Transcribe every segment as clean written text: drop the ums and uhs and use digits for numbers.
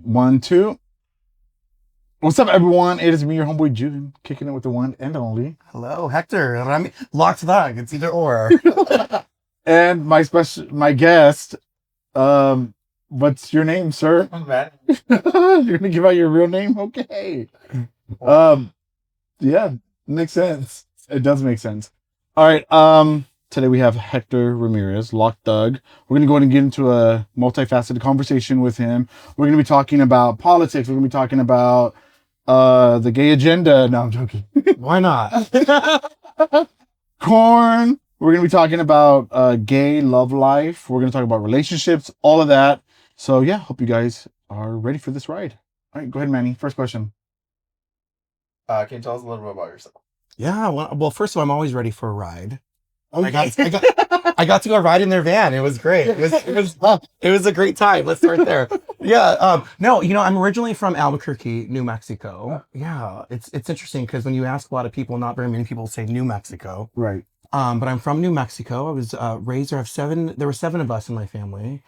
1, 2. What's up, everyone? It is me, your homeboy June, kicking it with the one and only. Hello, Hector. Locked dog. It's either or. And my guest. What's your name, sir? I'm Matt. You're gonna give out your real name? Okay. Yeah, makes sense. It does make sense. All right. Today we have Hector Ramirez, Locked Thug. We're gonna go ahead and get into a multifaceted conversation with him. We're gonna be talking about politics. We're gonna be talking about the gay agenda. No, I'm joking. Why not? Corn. We're gonna be talking about gay love life. We're gonna talk about relationships, all of that. So yeah, hope you guys are ready for this ride. All right, go ahead, Manny. First question. Can you tell us a little bit about yourself? Yeah. Well, first of all, I'm always ready for a ride. Oh, I got to go ride in their van. It was great. It was a great time. Let's start there. Yeah. No, I'm originally from Albuquerque, New Mexico. Yeah. It's interesting because when you ask a lot of people, not very many people say New Mexico. Right. But I'm from New Mexico. I was raised. There were 7 of us in my family.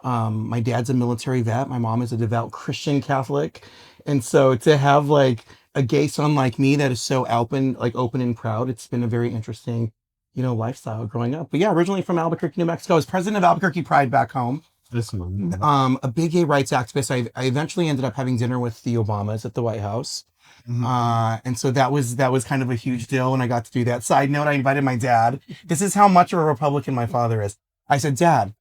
My dad's a military vet. My mom is a devout Christian Catholic, and so to have like a gay son like me that is so open and proud, it's been a very interesting, lifestyle growing up. But yeah, originally from Albuquerque, New Mexico. I was president of Albuquerque Pride back home. This one. A big gay rights activist. I eventually ended up having dinner with the Obamas at the White House. Mm-hmm. And so that was kind of a huge deal when I got to do that. Side note, I invited my dad. This is how much of a Republican my father is. I said, Dad,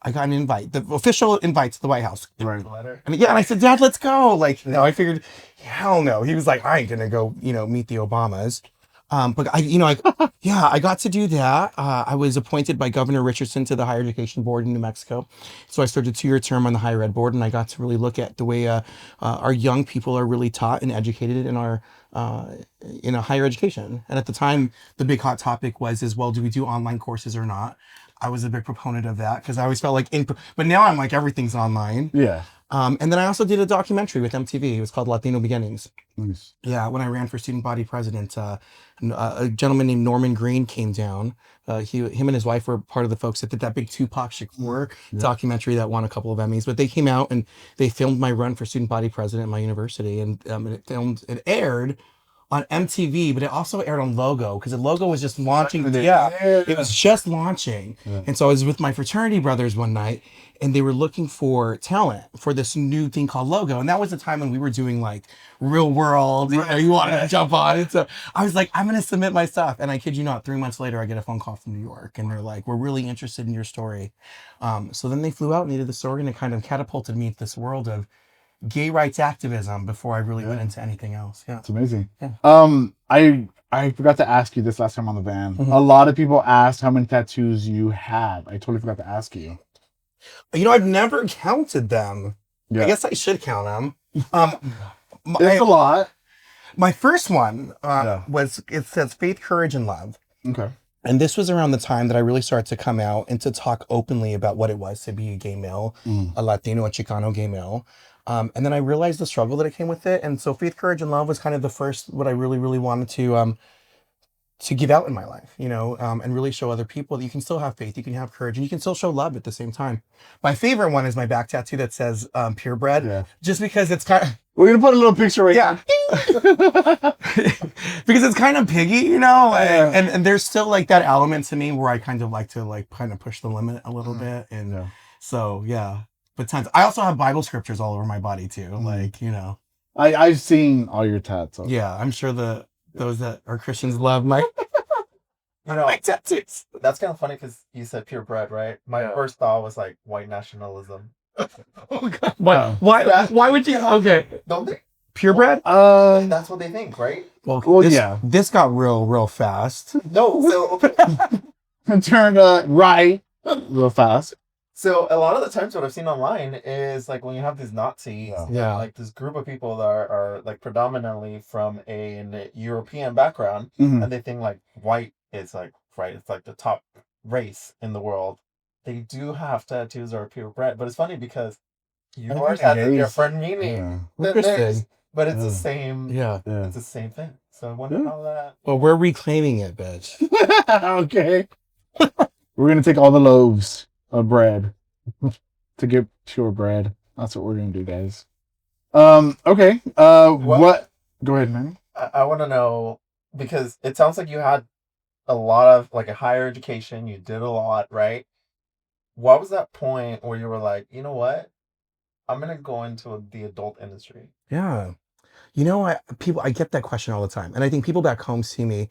I got an invite, the official invite to the White House. Right. And I said, Dad, let's go. I figured, hell no. He was like, I ain't gonna go, meet the Obamas. But I got to do that. I was appointed by Governor Richardson to the Higher Education Board in New Mexico. So I started a 2-year term on the Higher Ed Board, and I got to really look at the way our young people are really taught and educated in our higher education. And at the time, the big hot topic was, do we do online courses or not? I was a big proponent of that because I always felt like, but now I'm like, everything's online. Yeah. And then I also did a documentary with MTV. It was called Latino Beginnings. Nice. Yeah, when I ran for student body president, a gentleman named Norman Green came down. Him and his wife were part of the folks that did that big Tupac Shakur documentary that won a couple of Emmys. But they came out and they filmed my run for student body president at my university, and it aired on MTV, but it also aired on Logo because the Logo was just launching. It was just launching. Yeah. And so I was with my fraternity brothers one night, and they were looking for talent for this new thing called Logo. And that was the time when we were doing like Real World, you wanted to jump on it. So I was like, I'm going to submit my stuff. And I kid you not, 3 months later, I get a phone call from New York, and they're like, we're really interested in your story. So then they flew out and they did the story, and it kind of catapulted me into this world of gay rights activism before I really went into anything else. Yeah. It's amazing. Yeah. I forgot to ask you this last time on the van. Mm-hmm. A lot of people asked how many tattoos you had. I totally forgot to ask you. I've never counted them. Yeah. I guess I should count them. It's a lot. My first one it says faith, courage, and love. Okay. And this was around the time that I really started to come out and to talk openly about what it was to be a gay male, a Latino, a Chicano gay male. And then I realized the struggle that came with it. And so faith, courage, and love was kind of the first, what I really, really wanted to give out in my life, and really show other people that you can still have faith, you can have courage, and you can still show love at the same time. My favorite one is my back tattoo that says purebred, just because it's kind of... We're going to put a little picture right here. Because it's kind of piggy, and there's still like that element to me where I kind of like to push the limit a little bit. And so, yeah. But tons. I also have Bible scriptures all over my body too. I've seen all your tats. Yeah, I'm sure those that are Christians love my my tattoos. That's kind of funny because you said purebred, right? My first thought was like white nationalism. Oh God! Why would you? Okay, don't they? Purebred? That's what they think, right? Well, this got real fast. No, so turned right real fast. So a lot of the times what I've seen online is like when you have these Nazis, like this group of people that are like predominantly from an European background, and they think like white is like, right, it's like the top race in the world. They do have tattoos or purebred, but it's funny because yours has a different meaning than theirs, but it's the same. Yeah, it's the same thing. So I wonder how that. Well, we're reclaiming it, bitch. Okay. We're gonna take all the loaves of bread to get pure bread. That's what we're gonna do, guys. Okay. What? Go ahead, man. I want to know, because it sounds like you had a lot of like a higher education. You did a lot, right? What was that point where you were like, you know what? I'm gonna go into the adult industry. Yeah. I get that question all the time. And I think people back home see me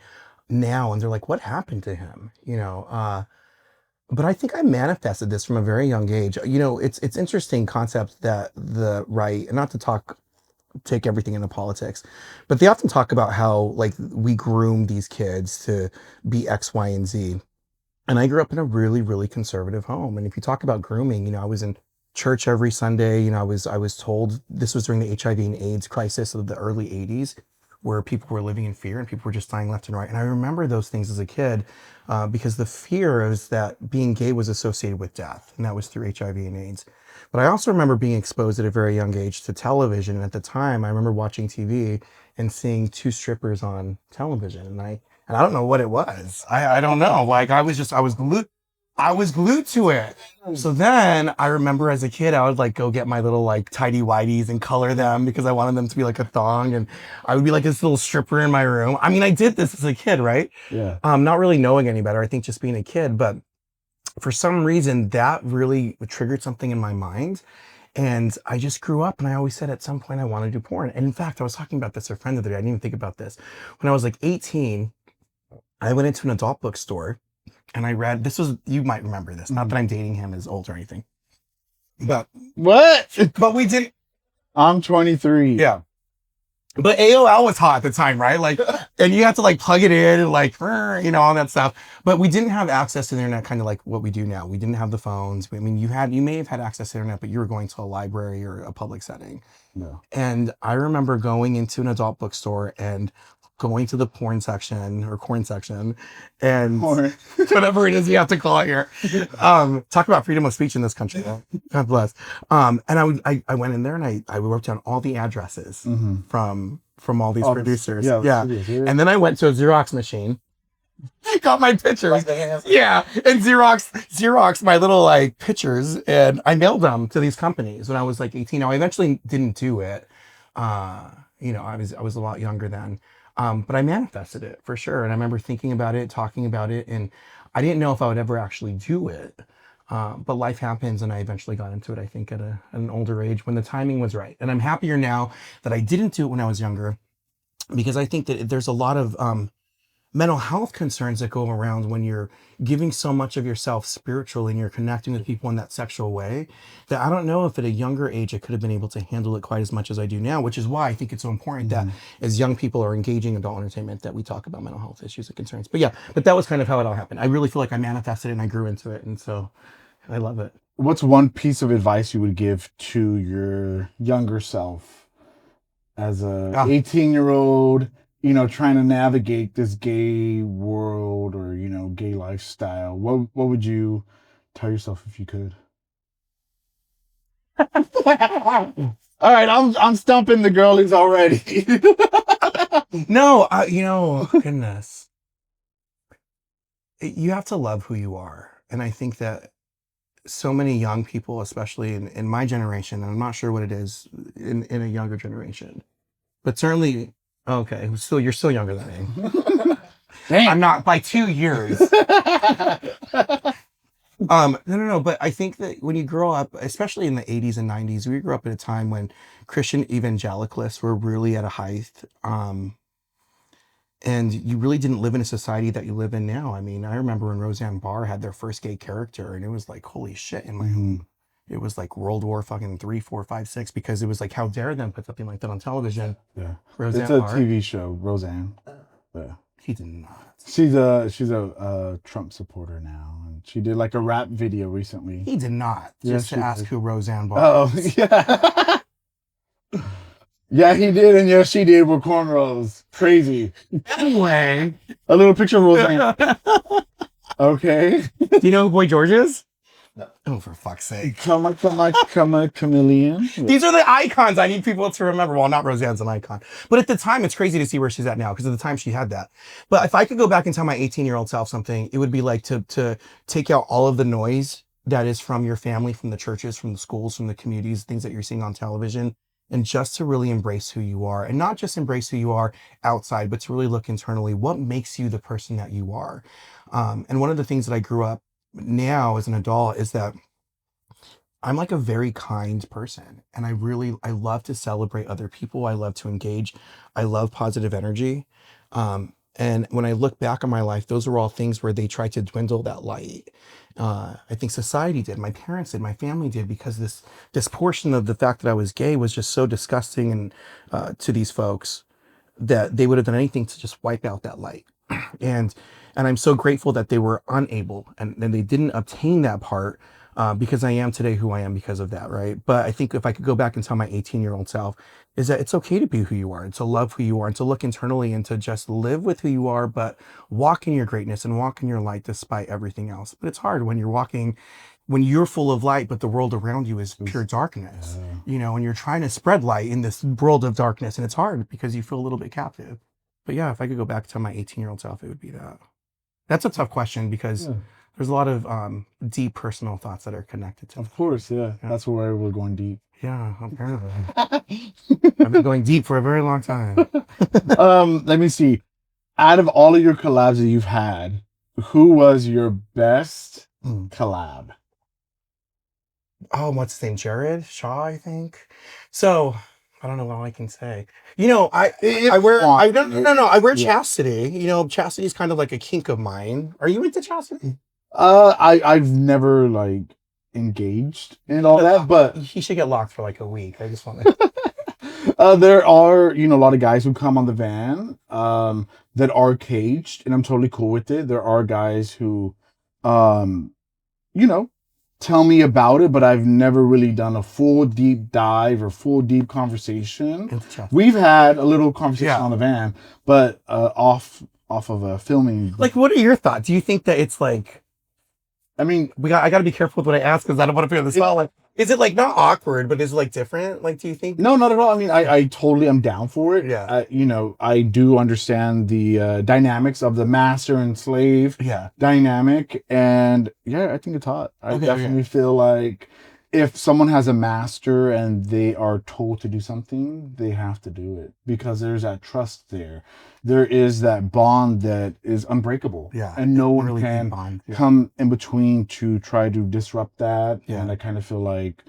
now and they're like, what happened to him? But I think I manifested this from a very young age. It's interesting concept that the right, and not to take everything into politics, but they often talk about how like we groom these kids to be X, Y, and Z. And I grew up in a really, really conservative home. And if you talk about grooming, I was in church every Sunday. I was told this was during the HIV and AIDS crisis of the early 80s, where people were living in fear and people were just dying left and right. And I remember those things as a kid because the fear is that being gay was associated with death, and that was through HIV and AIDS. But I also remember being exposed at a very young age to television. And at the time, I remember watching TV and seeing two strippers on television. And I don't know what it was. I don't know. Like I was glued to it. So then I remember as a kid, I would like go get my little like tidy whities and color them because I wanted them to be like a thong. And I would be like this little stripper in my room. I mean, I did this as a kid, right? Yeah. Not really knowing any better. I think just being a kid, but for some reason that really triggered something in my mind. And I just grew up and I always said at some point I want to do porn. And in fact, I was talking about this with a friend the other day. I didn't even think about this. When I was like 18, I went into an adult bookstore and I read, you might remember this, not that I'm dating him as old or anything. But we didn't. I'm 23. Yeah. But AOL was hot at the time, right? Like, and you have to like plug it in and like, all that stuff. But we didn't have access to the internet kind of like what we do now. We didn't have the phones. I mean, you may have had access to the internet, but you were going to a library or a public setting. No. And I remember going into an adult bookstore and going to the porn section or corn section and whatever it is you have to call it here. Talk about freedom of speech in this country. God bless. And I went in there and I wrote down all the addresses from all these producers. Yeah. And then I went to a Xerox machine. I got my pictures. Yeah. And Xerox my little like pictures and I mailed them to these companies when I was like 18. Now I eventually didn't do it. I was a lot younger then. But I manifested it for sure. And I remember thinking about it, talking about it, and I didn't know if I would ever actually do it. But life happens and I eventually got into it, I think, at an older age when the timing was right. And I'm happier now that I didn't do it when I was younger because I think that there's a lot of mental health concerns that go around when you're giving so much of yourself spiritually and you're connecting with people in that sexual way that I don't know if at a younger age I could have been able to handle it quite as much as I do now, which is why I think it's so important that as young people are engaging adult entertainment that we talk about mental health issues and concerns. But that was kind of how it all happened. I really feel like I manifested it and I grew into it, and so I love it. What's one piece of advice you would give to your younger self as a 18-year-old, trying to navigate this gay world or, gay lifestyle? What would you tell yourself if you could? All right, I'm stumping the girlies already. No, goodness. You have to love who you are. And I think that so many young people, especially in my generation, and I'm not sure what it is in a younger generation, but certainly, okay, you're still younger than me. I'm not by 2 years. No, but I think that when you grow up, especially in the 80s and 90s, we grew up at a time when Christian evangelicalists were really at a height. And you really didn't live in a society that you live in now. I mean, I remember when Roseanne Barr had their first gay character, and it was like, holy shit, in my home. It was like World War fucking 3, 4, 5, 6, because it was like, how dare them put something like that on television? Yeah, Roseanne it's a Barr. TV show, Roseanne. Yeah. He did not. She's a Trump supporter now, and she did like a rap video recently. He did not. Yeah, Just to ask who Roseanne Barr Oh, is. yeah. Yeah, he did, and yes, she did with cornrows. Crazy. Anyway. A little picture of Roseanne. Okay. Do you know who Boy George is? No. Oh, for fuck's sake. Come on, chameleon. These are the icons I need people to remember. Well, not Roseanne's an icon. But at the time, it's crazy to see where she's at now, because at the time she had that. But if I could go back and tell my 18-year-old self something, it would be like to take out all of the noise that is from your family, from the churches, from the schools, from the communities, things that you're seeing on television, and just to really embrace who you are, and not just embrace who you are outside, but to really look internally, what makes you the person that you are. And one of the things that I grew up now as an adult is that I'm like a very kind person, and I love to celebrate other people. I love to engage. I love positive energy. And when I look back on my life, those are all things where they tried to dwindle that light. I think society did, my parents did, my family did, because this portion of the fact that I was gay was just so disgusting and to these folks that they would have done anything to just wipe out that light. and and I'm so grateful that they were unable and they didn't obtain that part, because I am today who I am because of that, right? But I think if I could go back and tell my 18-year-old self, is that it's okay to be who you are, and to love who you are, and to look internally, and to just live with who you are, but walk in your greatness and walk in your light despite everything else. But it's hard when when you're full of light, but the world around you is pure darkness, and you're trying to spread light in this world of darkness, and it's hard because you feel a little bit captive. But yeah, if I could go back to my 18-year-old self, it would be that. That's a tough question because there's a lot of deep personal thoughts that are connected to it. Of course, yeah. That's where we're going deep. Yeah, apparently. I've been going deep for a very long time. Let me see. Out of all of your collabs that you've had, who was your best collab? Oh, what's his name? Jared Shaw, I think. So I don't know what I can say. I wear chastity. Chastity's kind of like a kink of mine. Are you into chastity? I've never like engaged in all that, but he should get locked for like a week. I just want to. There are, a lot of guys who come on the van that are caged, and I'm totally cool with it. There are guys who, tell me about it, but I've never really done a full deep dive or full deep conversation. We've had a little conversation on the van, but off of a filming. Like, what are your thoughts? Do you think that it's like? I mean, I got to be careful with what I ask because I don't want to be on the spot. Like, is it like not awkward, but is it like different? Like, do you think? No, not at all. I mean, I totally am down for it. Yeah. I do understand the dynamics of the master and slave dynamic. And yeah, I think it's hot. I definitely feel like if someone has a master and they are told to do something, they have to do it because there's that trust there. There is that bond that is unbreakable. Yeah. And no one really can come in between to try to disrupt that. Yeah. And I kind of feel like,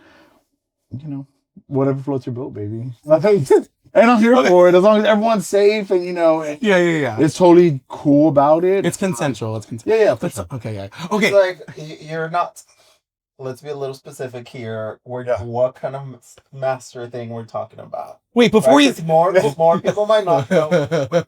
whatever floats your boat, baby. And I'm here for it as long as everyone's safe and, it's totally cool about it. It's consensual. Yeah. Okay. Yeah. Okay. It's like you're not. Let's be a little specific here. What kind of master thing we're talking about? Wait, before more people might not know.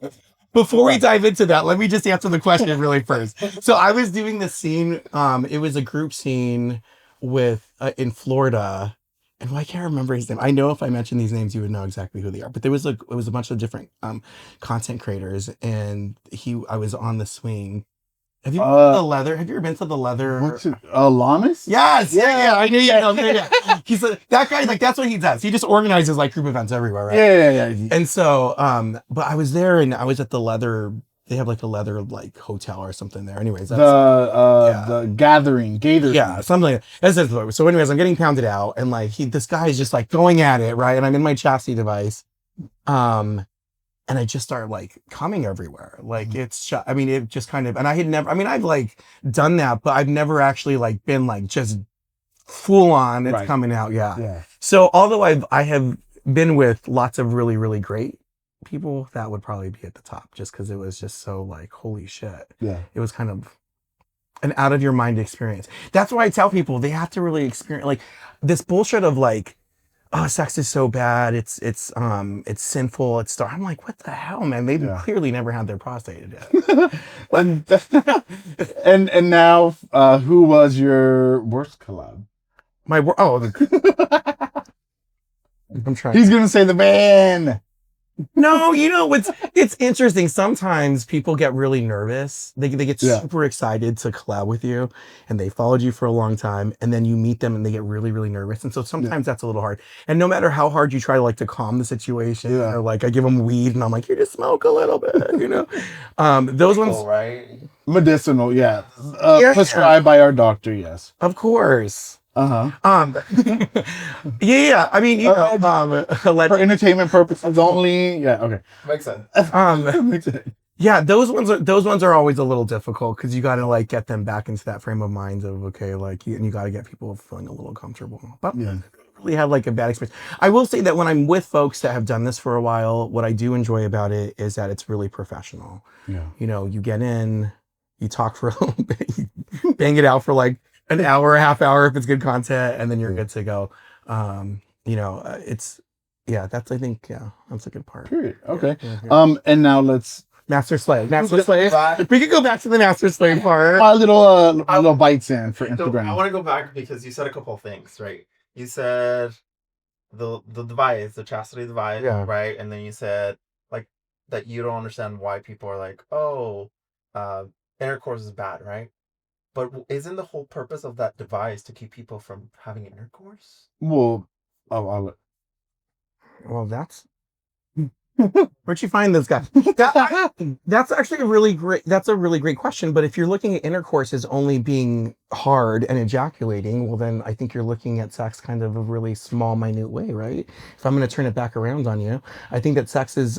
Before we dive into that, let me just answer the question really first. So I was doing this scene. It was a group scene with in Florida, and I can't remember his name. I know if I mention these names, you would know exactly who they are. But it was a bunch of different content creators, and I was on the swing. Have you been to the leather? Have you ever been to the leather? What's it? Lamas? Yes. Yeah. I knew you. Yeah. He's that guy. Like that's what he does. He just organizes like group events everywhere, right? Yeah. And so, but I was there, and I was at the leather. They have like a leather like hotel or something there. Anyways, that's, the gathering. Yeah, something like that. So, anyways, I'm getting pounded out, and like this guy is just like going at it, right? And I'm in my chastity device, and I just started like coming everywhere. Like it just kind of, and I had never, I've like done that, but I've never actually like been like just full on it's coming out. Yeah. So although I have been with lots of really, really great people, that would probably be at the top just because it was just so like, holy shit. Yeah. It was kind of an out of your mind experience. That's why I tell people they have to really experience like this bullshit of like, oh, sex is so bad. It's sinful. It's dark. I'm like, what the hell, man? They've clearly never had their prostate yet. and now, who was your worst collab? I'm trying. He's gonna say the van. No, it's interesting. Sometimes people get really nervous. They get super excited to collab with you, and they followed you for a long time, and then you meet them and they get really, really nervous. And so sometimes that's a little hard. And no matter how hard you try to like to calm the situation, or like I give them weed and I'm like, you just smoke a little bit, those ones, right? Medicinal, prescribed by our doctor, yes. Of course. Yeah. I mean, for entertainment purposes only. Yeah. Okay. Makes sense. Makes sense. Yeah, those ones are always a little difficult because you got to like get them back into that frame of mind of okay, like and you got to get people feeling a little comfortable. But Yeah. really had like a bad experience. I will say that when I'm with folks that have done this for a while, what I do enjoy about it is that it's really professional. Yeah. You know, you get in, you talk for a little bit, you bang it out for like an hour, a half hour if it's good content, and then you're good to go. It's that's I think that's a good part. Period. Okay. Yeah. And now let's Master slave. We could go back to the master slave part. a little bites in for So Instagram. I want to go back because you said a couple of things, right? You said the device, the chastity device, right? And then you said like that you don't understand why people are like, oh, intercourse is bad, right? But isn't the whole purpose of that device to keep people from having intercourse? Well, Well, that's where'd you find this guy? That's actually a really great question. But if you're looking at intercourse as only being hard and ejaculating, well, then I think you're looking at sex kind of a really small, minute way, right? If I'm going to turn it back around on you, I think that sex is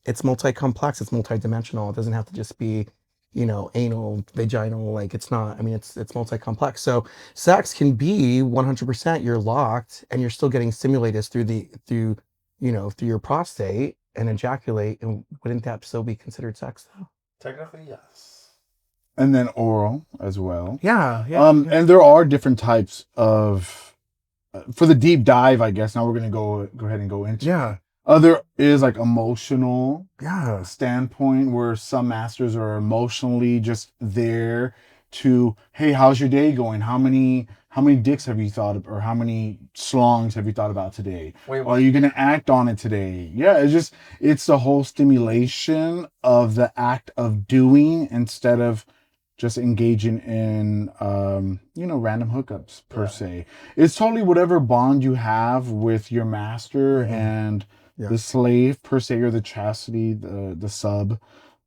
it's multi-complex, it's multi-dimensional. It doesn't have to just be anal, vaginal, like it's not. I mean, it's multi-complex. So sex can be 100% you're locked and you're still getting stimulated through your prostate and ejaculate, and wouldn't that still be considered sex though? Technically, yes. And then oral as well. Yeah. And there are different types of for the deep dive, I guess. Now we're gonna go ahead and go into there is like emotional standpoint where some masters are emotionally just there to, hey, how's your day going? How many dicks have you thought of, or how many slongs have you thought about today? Wait, are you gonna act on it today? Yeah, it's the whole stimulation of the act of doing instead of just engaging in random hookups per se. It's totally whatever bond you have with your master and the slave per se, or the chastity, the sub.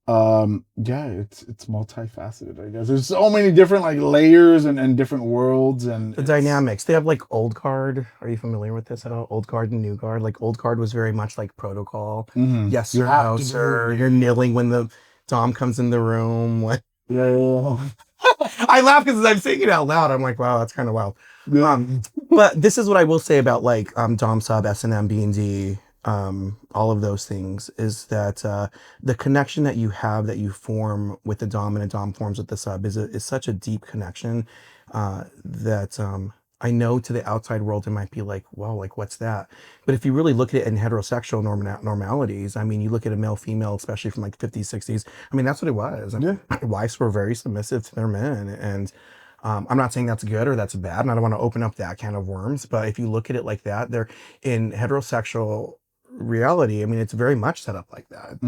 It's multifaceted, I guess. There's so many different like layers and different worlds and the dynamics. They have like old guard. Are you familiar with this at all? Old guard and new guard. Like old guard was very much like protocol. Yes, sir, no, sir. You're kneeling when the dom comes in the room. What? Yeah. I laugh because I'm saying it out loud. I'm like, wow, that's kind of wild. But this is what I will say about like dom sub, S&M, B&D, all of those things is that the connection that you have, that you form with the dom and a dom forms with the sub is such a deep connection that I know to the outside world it might be like, wow, like what's that? But if you really look at it in heterosexual normalities, I mean, you look at a male female, especially from like 50s, 60s, I mean, that's what it was. I mean, wives were very submissive to their men, and I'm not saying that's good or that's bad, and I don't want to open up that can of worms, but if you look at it like that, they're in heterosexual reality, I mean, it's very much set up like that,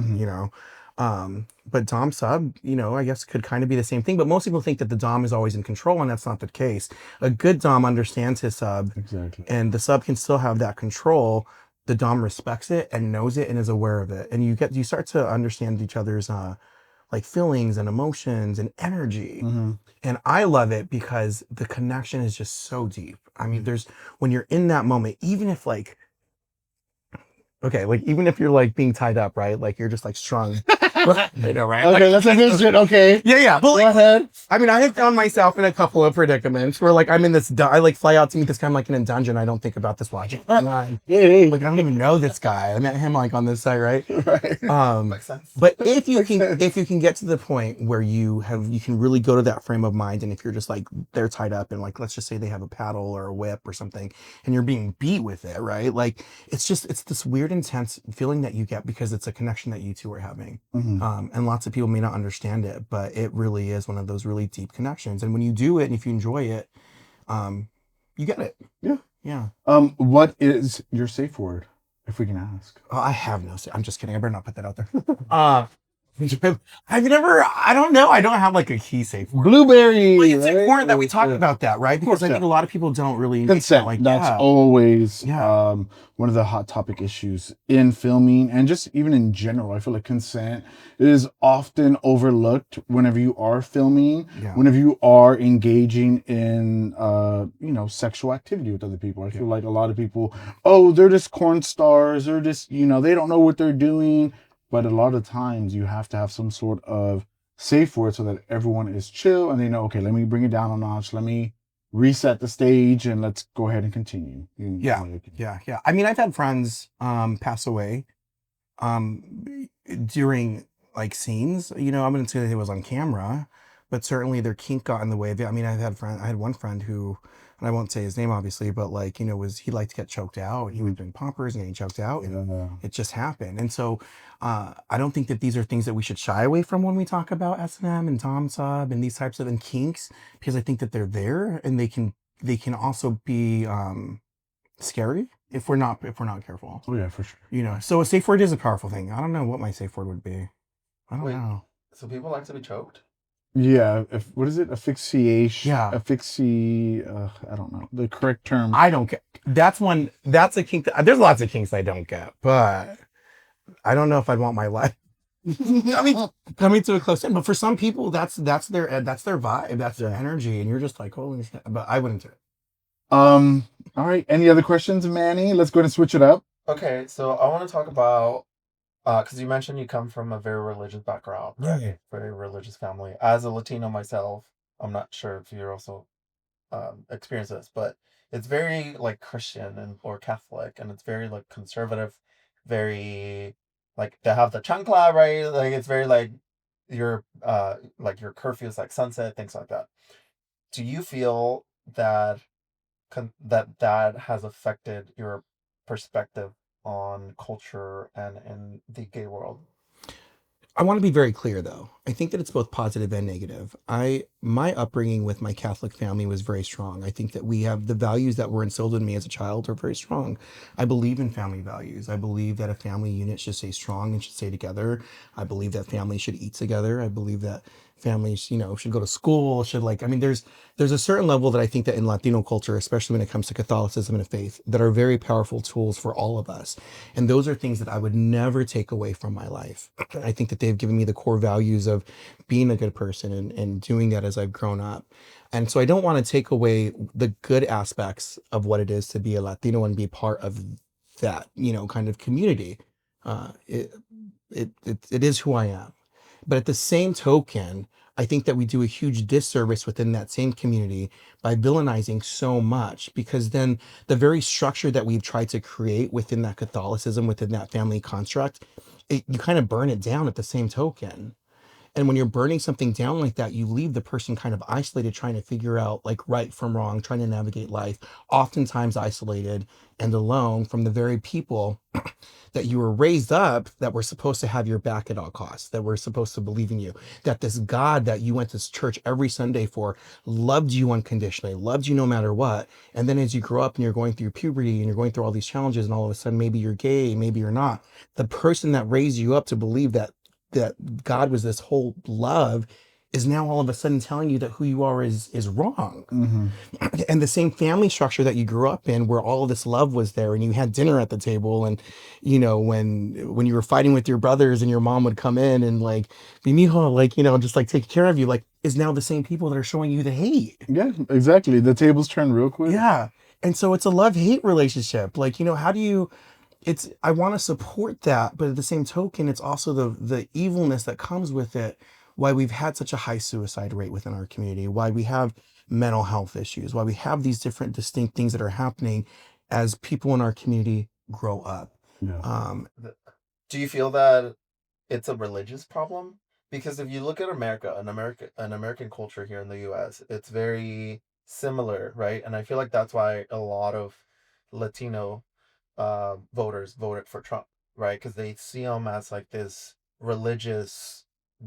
but dom sub, I guess could kind of be the same thing, but most people think that the dom is always in control, and that's not the case. A good dom understands his sub, exactly, and the sub can still have that control. The dom respects it and knows it and is aware of it, and you start to understand each other's like feelings and emotions and energy. And I love it because the connection is just so deep. I mean, when you're in that moment, even if like even if you're like being tied up, right? Like you're just like strung. I know, right? Okay, that's a good shit. Okay. Yeah. But go ahead. I mean, I have found myself in a couple of predicaments where like I'm in this, I like fly out to meet this guy, I'm like in a dungeon. I don't think about this watching. Like I don't even know this guy. I met him like on this site, right? Right. Makes sense. But if you can get to the point where you can really go to that frame of mind, and if you're just like they're tied up and like let's just say they have a paddle or a whip or something, and you're being beat with it, right? Like it's this weird intense feeling that you get because it's a connection that you two are having. And lots of people may not understand it, but it really is one of those really deep connections. And when you do it and if you enjoy it, you get it. Yeah. What is your safe word, if we can ask? Oh, I have no say. I'm just kidding. I better not put that out there. I don't know. I don't have like a key safe word. Blueberry. Well, it's right? important that we talk about that, right? Because I think a lot of people don't really make that, Consent. like, That's yeah. always Yeah. one of the hot topic issues in filming and just even in general. I feel like consent is often overlooked whenever you are filming, Yeah. whenever you are engaging in sexual activity with other people. I feel like a lot of people, oh, they're just corn stars, they're just, they don't know what they're doing. But a lot of times you have to have some sort of safe word so that everyone is chill and they know, okay, let me bring it down a notch. Let me reset the stage and let's go ahead and continue. Yeah. I mean, I've had friends pass away during like scenes. I'm gonna say that it was on camera, but certainly their kink got in the way of it. I mean, I had one friend who, and I won't say his name obviously, but like, he liked to get choked out, and he was doing poppers and getting choked out, and it just happened. And so I don't think that these are things that we should shy away from when we talk about S&M and Tom Sub and these types of and kinks, because I think that they're there and they can also be scary if we're not careful. Oh yeah, for sure. So a safe word is a powerful thing. I don't know what my safe word would be. I don't know. So people like to be choked? Yeah. What is it? Asphyxiation. Yeah. I don't know the correct term. I don't get. That's a kink. There's lots of kinks I don't get, but I don't know if I'd want my life. I mean, coming to a close end. But for some people, that's their vibe. That's their energy, and you're just like, holy shit. But I wouldn't do it. All right. Any other questions, Manny? Let's go ahead and switch it up. Okay, so I want to talk about because you mentioned you come from a very religious background, right? Very religious family. As a Latino myself, I'm not sure if you're also experience this, but it's very like Christian or Catholic, and it's very like conservative, very like they have the chancla, right? Like it's very like your curfew is like sunset, things like that. Do you feel that that has affected your perspective on culture and in the gay world? I want to be very clear though. I think that it's both positive and negative. My upbringing with my Catholic family was very strong. I think that we have the values that were instilled in me as a child are very strong. I believe in family values. I believe that a family unit should stay strong and should stay together. I believe that families should eat together. I believe that families, should go to school, there's a certain level that I think that in Latino culture, especially when it comes to Catholicism and faith, that are very powerful tools for all of us. And those are things that I would never take away from my life. I think that they've given me the core values of being a good person and doing that as I've grown up. And so I don't want to take away the good aspects of what it is to be a Latino and be part of that, kind of community. It is who I am. But at the same token, I think that we do a huge disservice within that same community by villainizing so much, because then the very structure that we've tried to create within that Catholicism, within that family construct, you kind of burn it down at the same token. And when you're burning something down like that, you leave the person kind of isolated, trying to figure out like right from wrong, trying to navigate life, oftentimes isolated and alone from the very people that you were raised up, that were supposed to have your back at all costs, that were supposed to believe in you, that this God that you went to church every Sunday for loved you unconditionally, loved you no matter what. And then as you grow up and you're going through puberty and you're going through all these challenges, and all of a sudden maybe you're gay, maybe you're not, the person that raised you up to believe that God was this whole love is now all of a sudden telling you that who you are is wrong. Mm-hmm. And the same family structure that you grew up in, where all of this love was there and you had dinner at the table, and when you were fighting with your brothers and your mom would come in and like be mijo, like just like take care of you, like is now the same people that are showing you the hate. Yeah, exactly. The tables turn real quick. Yeah. And so it's a love-hate relationship. Like, how do you I want to support that, but at the same token, it's also the evilness that comes with it. Why we've had such a high suicide rate within our community, why we have mental health issues, why we have these different distinct things that are happening as people in our community grow up. Yeah. Do you feel that it's a religious problem? Because if you look at an American culture here in the U.S., it's very similar, right? And I feel like that's why a lot of Latino voters voted for Trump, right? Because they see him as like this religious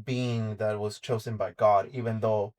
being that was chosen by God, even though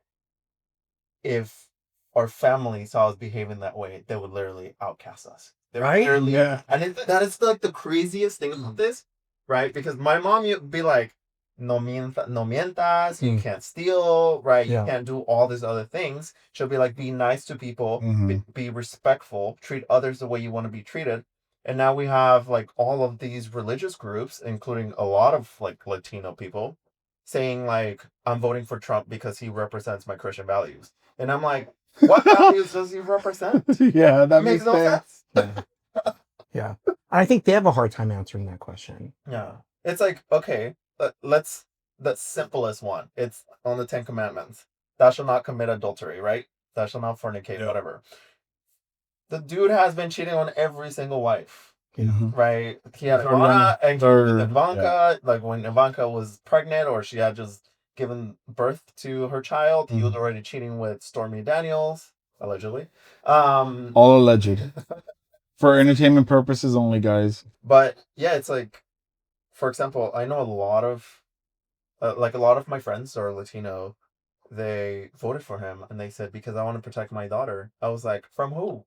if our family saw us behaving that way, they would literally outcast us. Right? Yeah. And that is like the craziest thing about this, right? Because my mom would be like, no mientas, you can't steal, right? You Yeah. can't do all these other things. She'll be like, be nice to people, Mhm. be respectful, treat others the way you want to be treated. And now we have like all of these religious groups, including a lot of like Latino people, saying like, I'm voting for Trump because he represents my Christian values. And I'm like, what values does he represent? Yeah, that It makes makes no sense. sense. Yeah. I think they have a hard time answering that question. Yeah. It's like, okay, let's, the simplest one. It's on the Ten Commandments. Thou shalt not commit adultery, right? Thou shalt not fornicate, whatever. The dude has been cheating on every single wife. Mhm. Right? He had Already on Ivana the and third, Ivanka, like when Ivanka was pregnant or she had just given birth to her child, he was already cheating with Stormy Daniels, allegedly. All alleged. For entertainment purposes only, guys. But yeah, it's like, for example, I know a lot of like a lot of my friends are Latino. They voted for him and they said because I want to protect my daughter. I was like, from who?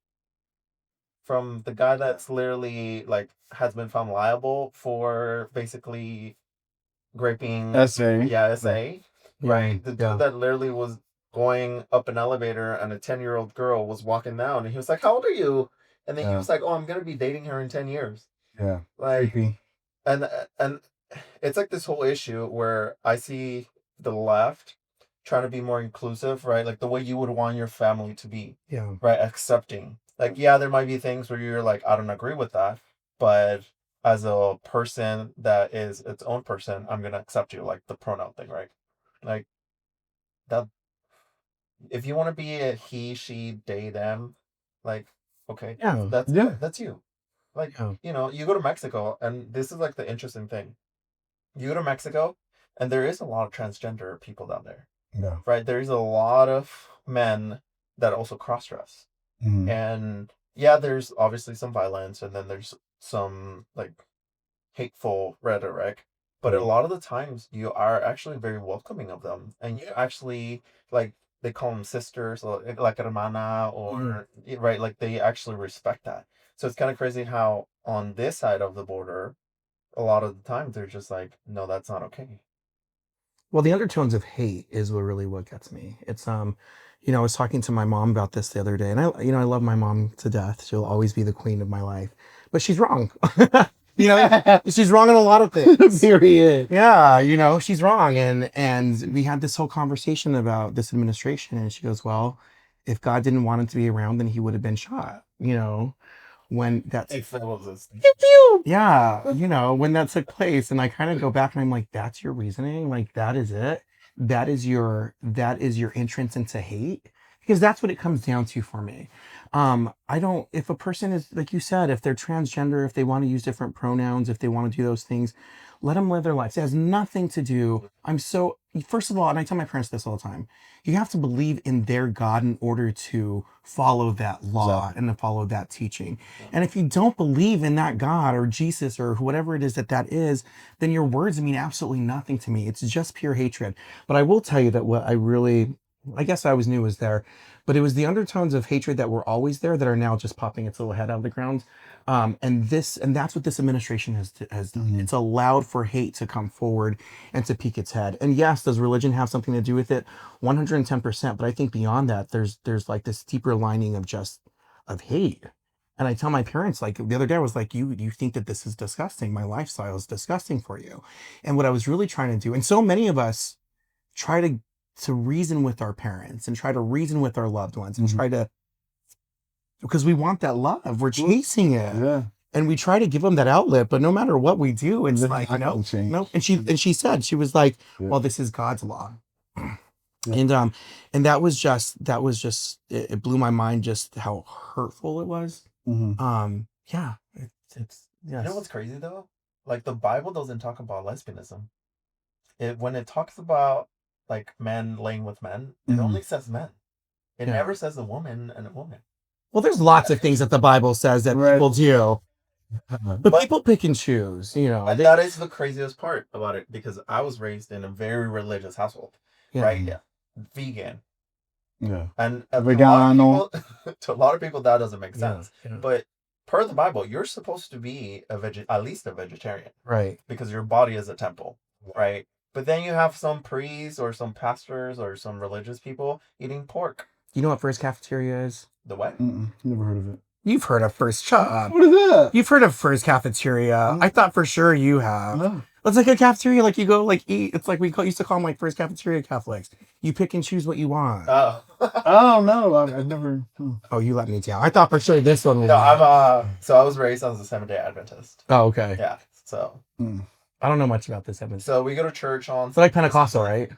From the guy that's literally like has been found liable for basically raping. SA. Yeah, SA. Right? The Yeah. dude that literally was going up an elevator and a 10-year-old girl was walking down and he was like, how old are you? And then he was like, oh, I'm gonna be dating her in 10 years. Yeah. Like, Creepy. and it's like this whole issue where I see the left trying to be more inclusive, right? Like the way you would want your family to be, Yeah. right? Accepting. Like, yeah, there might be things where you're like, I don't agree with that, but as a person that is its own person, I'm gonna accept you, like the pronoun thing, right? Like that. If you want to be a he, she, they, them, like, okay, Yeah. that's you. Like, Yeah. you go to Mexico, and this is like the interesting thing. You go to Mexico, and there is a lot of transgender people down there, Yeah. right? There is a lot of men that also cross dress. Mhm. And yeah, there's obviously some violence, and then there's some like hateful rhetoric. But a lot of the times, you are actually very welcoming of them, and you actually like they call them sisters, or like hermana, or right, like they actually respect that. So it's kind of crazy how on this side of the border, a lot of the time they're just like, no, that's not okay. Well, the undertones of hate is what gets me. It's I was talking to my mom about this the other day, and I love my mom to death. She'll always be the queen of my life, but she's wrong. She's wrong in a lot of things. Period. Yeah, she's wrong, and we had this whole conversation about this administration, and she goes, "Well, if God didn't want him to be around, then he would have been shot." When that's If it was this, yeah, when that took place, and I kind of go back and I'm like, that's your reasoning? Like that is it? That is your entrance into hate? Because that's what it comes down to for me. I don't if a person is like you said, if they're transgender, if they want to use different pronouns, if they want to do those things, let them live their lives. It has nothing to do. First of all, and I tell my parents this all the time, you have to believe in their God in order to follow that law and to follow that teaching. And if you don't believe in that God or Jesus or whatever it is that is, then your words mean absolutely nothing to me. It's just pure hatred. But I will tell you that what I guess I always knew was there, but it was the undertones of hatred that were always there that are now just popping its little head out of the ground. And that's what this administration has done. Mhm. It's allowed for hate to come forward and to peek its head. And yes, does religion have something to do with it? 110%. But I think beyond that, there's like this deeper lining of hate. And I tell my parents, like the other day, I was like, you think that this is disgusting. My lifestyle is disgusting for you. And what I was really trying to do, and so many of us try to reason with our parents and try to reason with our loved ones and try to, because we want that love. We're chasing it. Yeah. And we try to give them that outlet, but no matter what we do, it's like, no. And she said, she was like, well, this is God's law. Yeah. And that was just it blew my mind just how hurtful it was. Yeah. It's yes. You know what's crazy though? Like the Bible doesn't talk about lesbianism. When it talks about like men laying with men, it only says men. It never says a woman and a woman. Well, there's lots of things that the Bible says that people do. But people pick and choose, And that is the craziest part about it, because I was raised in a very religious household, right? Yeah. Vegan. Yeah. And Vegano. To a lot of people, that doesn't make sense. Yeah. But per the Bible, you're supposed to be at least a vegetarian. Right. Because your body is a temple, right? But then you have some priests or some pastors or some religious people eating pork. You know what First Cafeteria is? The what? Never heard of it. You've heard of First. What is that? You've heard of First Cafeteria. I thought for sure you have. It's like a cafeteria, like you go like eat. It's like used to call them like First Cafeteria Catholics. You pick and choose what you want. Oh no, I've never. Oh, you let me down. I thought for sure this one was. No, so I was raised as a Seventh-day Adventist. Oh, okay. Yeah, so. I don't know much about this Adventist. So we go to church on. It's like Pentecostal, right?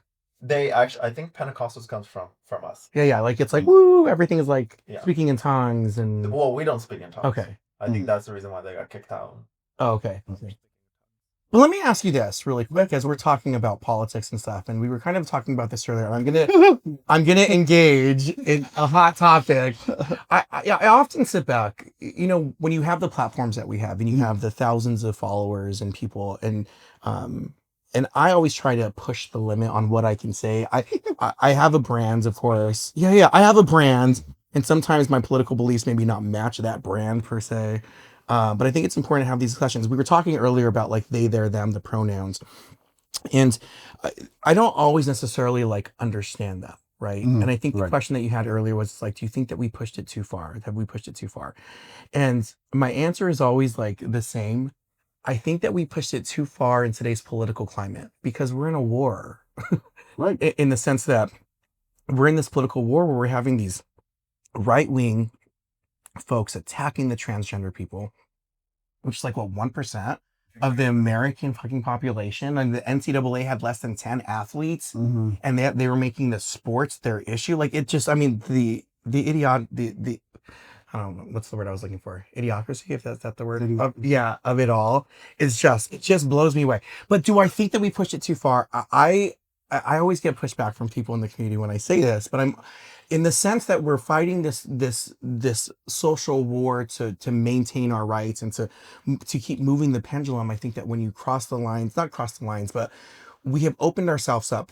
They actually, I think Pentecostals comes from us. Yeah, like it's like woo, everything is like speaking in tongues and. Well, we don't speak in tongues. Okay. I think that's the reason why they got kicked out. Oh, okay. Well, let me ask you this really quick, as we're talking about politics and stuff, and we were kind of talking about this earlier. I'm gonna engage in a hot topic. I often sit back, you know, when you have the platforms that we have, and you have the thousands of followers and people, and I always try to push the limit on what I can say. I have a brand, of course. Yeah, I have a brand, and sometimes my political beliefs maybe not match that brand per se. But I think it's important to have these discussions. We were talking earlier about like they, their, them, the pronouns. And I don't always necessarily like understand that, right? And I think the question that you had earlier was like, do you think that we pushed it too far? Have we pushed it too far? And my answer is always like the same. I think that we pushed it too far in today's political climate because we're in a war, right? In the sense that we're in this political war where we're having these right-wing folks attacking the transgender people, which is like what 1% of the American fucking population, and the NCAA had less than 10 athletes, and they were making the sports their issue. Like it just, I mean, the I don't know what's the word I was looking for, idiocracy, if that's the word, of it all is just, it just blows me away. But do I think that we pushed it too far? I always get pushback from people in the community when I say this, but I'm in the sense that we're fighting this social war to maintain our rights and to keep moving the pendulum. I think that when you cross the lines, not cross the lines, but we have opened ourselves up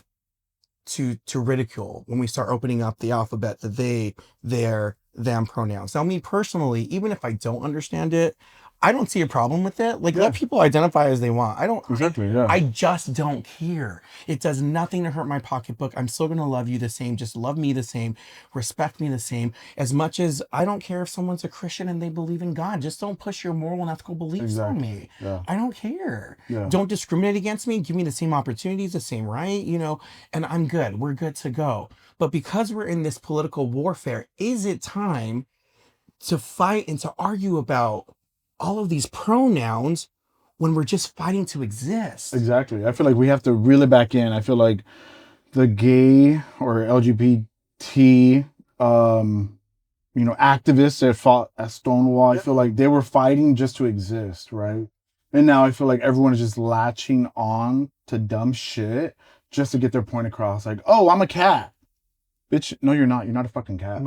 to ridicule when we start opening up the alphabet, the they, their, them pronouns. Now, me personally, even if I don't understand it, I don't see a problem with it. Like, let people identify as they want. I don't. Exactly. Yeah. I just don't care. It does nothing to hurt my pocketbook. I'm still gonna love you the same. Just love me the same. Respect me the same. As much as I don't care if someone's a Christian and they believe in God. Just don't push your moral and ethical beliefs on me. Yeah. I don't care. Yeah. Don't discriminate against me. Give me the same opportunities, the same right. You know, and I'm good. We're good to go. But because we're in this political warfare, is it time to fight and to argue about all of these pronouns when we're just fighting to exist? Exactly. I feel like we have to reel it back in. I feel like the gay or LGBT, activists that fought at Stonewall, I feel like they were fighting just to exist, right? And now I feel like everyone is just latching on to dumb shit just to get their point across. Like, oh, I'm a cat. Bitch, no, you're not. You're not a fucking cat.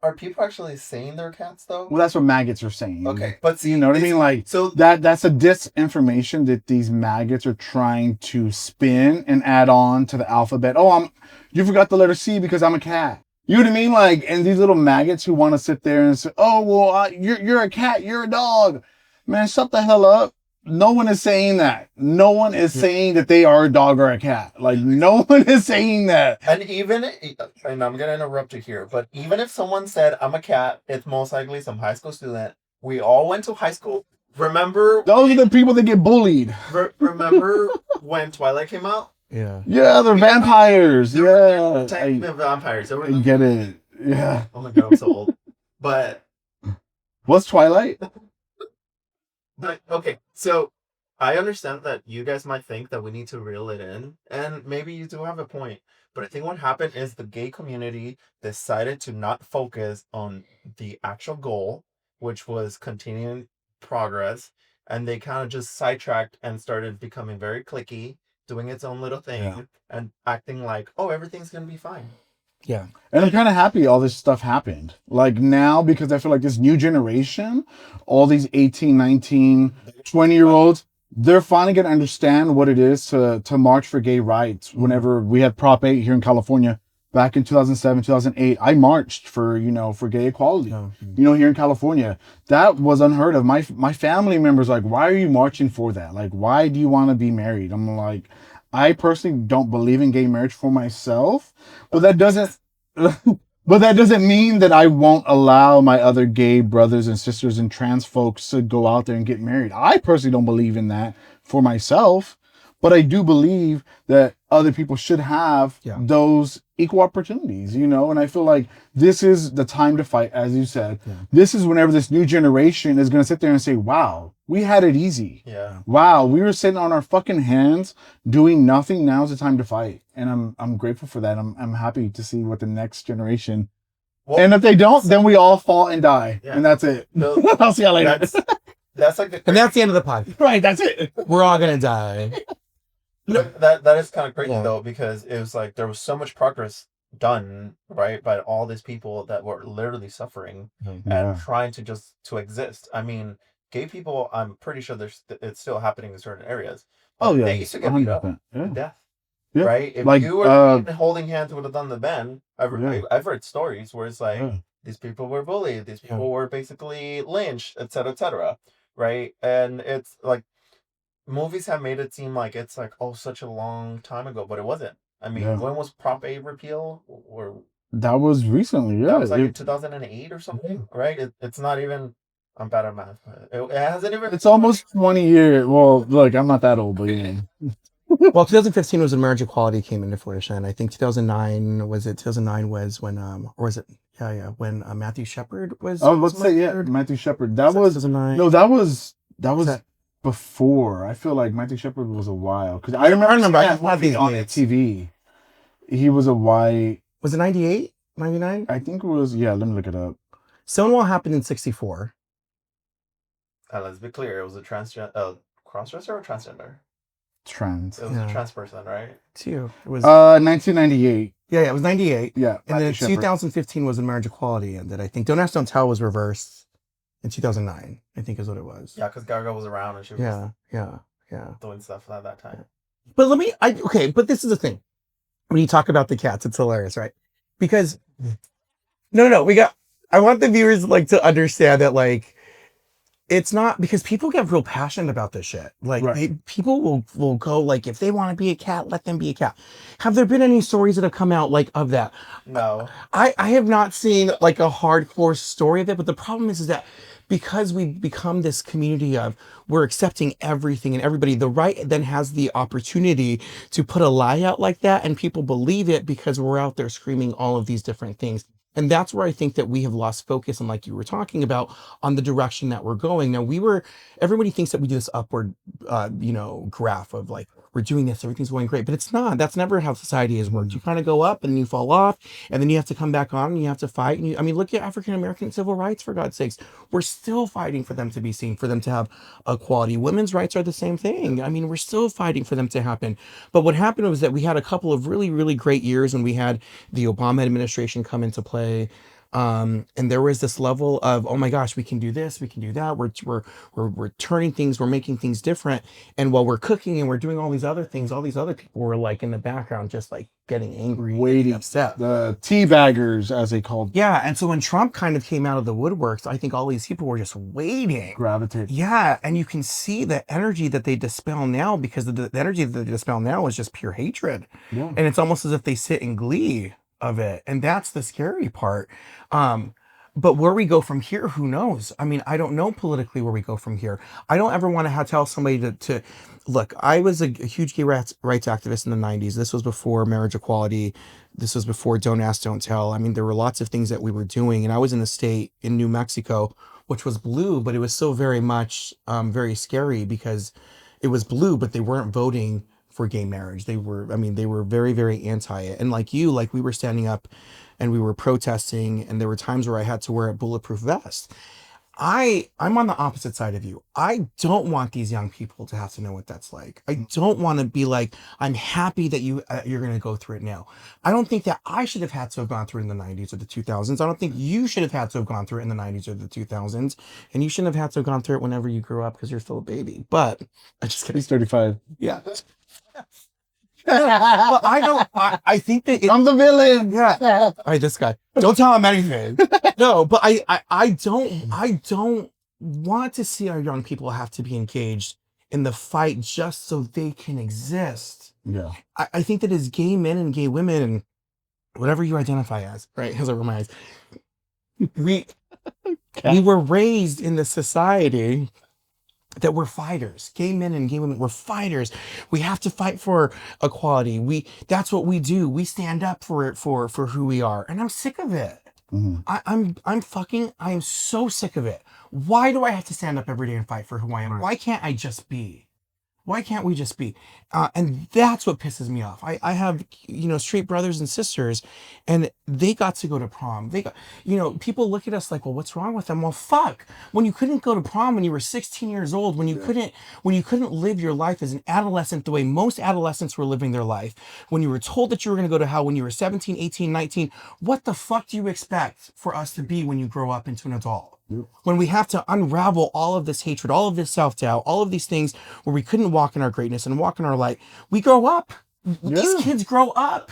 Are people actually saying they're cats though? Well, that's what maggots are saying. Okay, but see, you know what I mean? Like, so that's a disinformation that these maggots are trying to spin and add on to the alphabet. Oh, you forgot the letter C because I'm a cat. You know what I mean? Like, and these little maggots who want to sit there and say, oh, well, you're a cat, you're a dog. Man, shut the hell up. No one is saying that. No one is saying that they are a dog or a cat. Like, no one is saying that. And I'm going to interrupt you here, but even if someone said, I'm a cat, it's most likely some high school student. We all went to high school. Remember? Those are the people that get bullied. Remember when Twilight came out? Yeah. Yeah, they're vampires. Yeah. Technically vampires. I get it. Yeah. Oh my God, I'm so old. But. What's Twilight? Okay, so I understand that you guys might think that we need to reel it in, and maybe you do have a point. But I think what happened is the gay community decided to not focus on the actual goal, which was continuing progress, and they kind of just sidetracked and started becoming very cliquey, doing its own little thing, and acting like, oh, everything's going to be fine. Yeah. And I'm kind of happy all this stuff happened. Like now, because I feel like this new generation, all these 18, 19, 20-year-olds, they're finally going to understand what it is to march for gay rights. Whenever we had Prop 8 here in California back in 2007, 2008, I marched for gay equality, here in California. That was unheard of. My family members like, why are you marching for that? Like, why do you want to be married? I'm like, I personally don't believe in gay marriage for myself, but that doesn't but that doesn't mean that I won't allow my other gay brothers and sisters and trans folks to go out there and get married. I personally don't believe in that for myself, but I do believe that other people should have those equal opportunities, you know, and I feel like this is the time to fight, as you said. Yeah. This is whenever this new generation is going to sit there and say, wow, we had it easy. Yeah. Wow, we were sitting on our fucking hands doing nothing. Now's the time to fight. And I'm grateful for that. I'm happy to see what the next generation. Well, and if they don't, then we all fall and die. Yeah. And that's it. No, I'll see you later. That's like and that's the end of the pod. Right, that's it. We're all going to die. That is kind of crazy though, because it was like there was so much progress done, right, by all these people that were literally suffering and trying to just to exist. I mean, gay people, I'm pretty sure it's still happening in certain areas. Oh yeah, they used to get beat up to death. Yeah. Right? If like, you were holding hands would have done the bend, I've heard stories where it's like these people were bullied, these people were basically lynched, etc., right? And it's like movies have made it seem like it's like, oh, such a long time ago, but it wasn't. I mean, when was Prop A repeal? Or that was recently, that was like in 2008 or something, right? It's not even. I'm bad at math. It hasn't even. It's almost 20 years. Well, look, I'm not that old, but yeah. Well, 2015 was when marriage equality came into fruition. I think 2009 was it. 2009 was when or was it? Yeah, when Matthew Shepard was. Oh, let's say Matthew Shepard. That was 2009. No, that was before. I feel like Matthew Shepard was a while because I remember I had these on TV. He was a white. Was it 98, 99? I think it was. Yeah, let me look it up. Stonewall happened in 64. Let's be clear. It was a cross-dresser or transgender? Trans. It was a trans person, right? Too. It was 1998. Yeah, it was 98. Yeah. And then 2015 was when marriage equality ended. I think Don't Ask, Don't Tell was reversed in 2009. I think is what it was. Yeah, because Gaga was around and she was doing stuff at that time. But but this is the thing. When you talk about the cats, it's hilarious, right? Because I want the viewers like to understand that like it's not because people get real passionate about this shit. Like people will go like, if they want to be a cat, let them be a cat. Have there been any stories that have come out like of that? No. I have not seen like a hardcore story of it, but the problem is that because we've become this community of we're accepting everything and everybody, the right then has the opportunity to put a lie out like that and people believe it because we're out there screaming all of these different things. And that's where I think that we have lost focus on, like you were talking about, on the direction that we're going. Now everybody thinks that we do this upward, graph of like, we're doing this, everything's going great, but it's not. That's never how society has worked. You kind of go up and you fall off and then you have to come back on and you have to fight. Look at African-American civil rights, for God's sakes. We're still fighting for them to be seen, for them to have equality. Women's rights are the same thing. We're still fighting for them to happen. But what happened was that we had a couple of really, really great years when we had the Obama administration come into play. And there was this level of, oh my gosh, we can do this, we can do that. We're turning things, we're making things different. And while we're cooking and we're doing all these other things, all these other people were like in the background, just like getting angry, waiting, upset. The teabaggers, as they called. Yeah. And so when Trump kind of came out of the woodworks, I think all these people were just waiting. Gravitate. Yeah. And you can see the energy that they dispel now, because the energy that they dispel now is just pure hatred. Yeah. And it's almost as if they sit in glee of it, and that's the scary part. But where we go from here, who knows? I don't know politically where we go from here. I don't ever want to tell somebody to look. I was a huge gay rights activist in the 90s. This was before marriage equality. This was before Don't Ask, Don't Tell. There were lots of things that we were doing, and I was in a state in New Mexico, which was blue, but it was still very much very scary because it was blue, but they weren't voting for gay marriage. They were very, very anti it. And like we were standing up and we were protesting, and there were times where I had to wear a bulletproof vest. I'm on the opposite side of you. I don't want these young people to have to know what that's like. I don't want to be like, I'm happy that you're going to go through it now. I don't think that I should have had to have gone through it in the 90s or the 2000s. I don't think you should have had to have gone through it in the 90s or the 2000s. And you shouldn't have had to have gone through it whenever you grew up because you're still a baby. But I just kidding. He's 35. Yeah. Well, I think that I'm the villain. Yeah. All right, this guy. Don't tell him anything. No, but I don't want to see our young people have to be engaged in the fight just so they can exist. Yeah. I think that as gay men and gay women and whatever you identify as, right? As I roll my eyes, we were raised in the society that we're fighters. Gay men and gay women, we're fighters. We have to fight for equality. That's what we do. We stand up for it, for who we are. And I'm sick of it. I am so sick of it. Why do I have to stand up every day and fight for who I am? Why can't I just be? Why can't we just be? And that's what pisses me off. I have, straight brothers and sisters, and they got to go to prom. They got, people look at us like, well, what's wrong with them? Well, fuck. When you couldn't go to prom when you were 16 years old, when you couldn't live your life as an adolescent the way most adolescents were living their life, when you were told that you were going to go to hell when you were 17, 18, 19, what the fuck do you expect for us to be when you grow up into an adult? When we have to unravel all of this hatred, all of this self-doubt, all of these things where we couldn't walk in our greatness and walk in our light, we grow up. These kids grow up.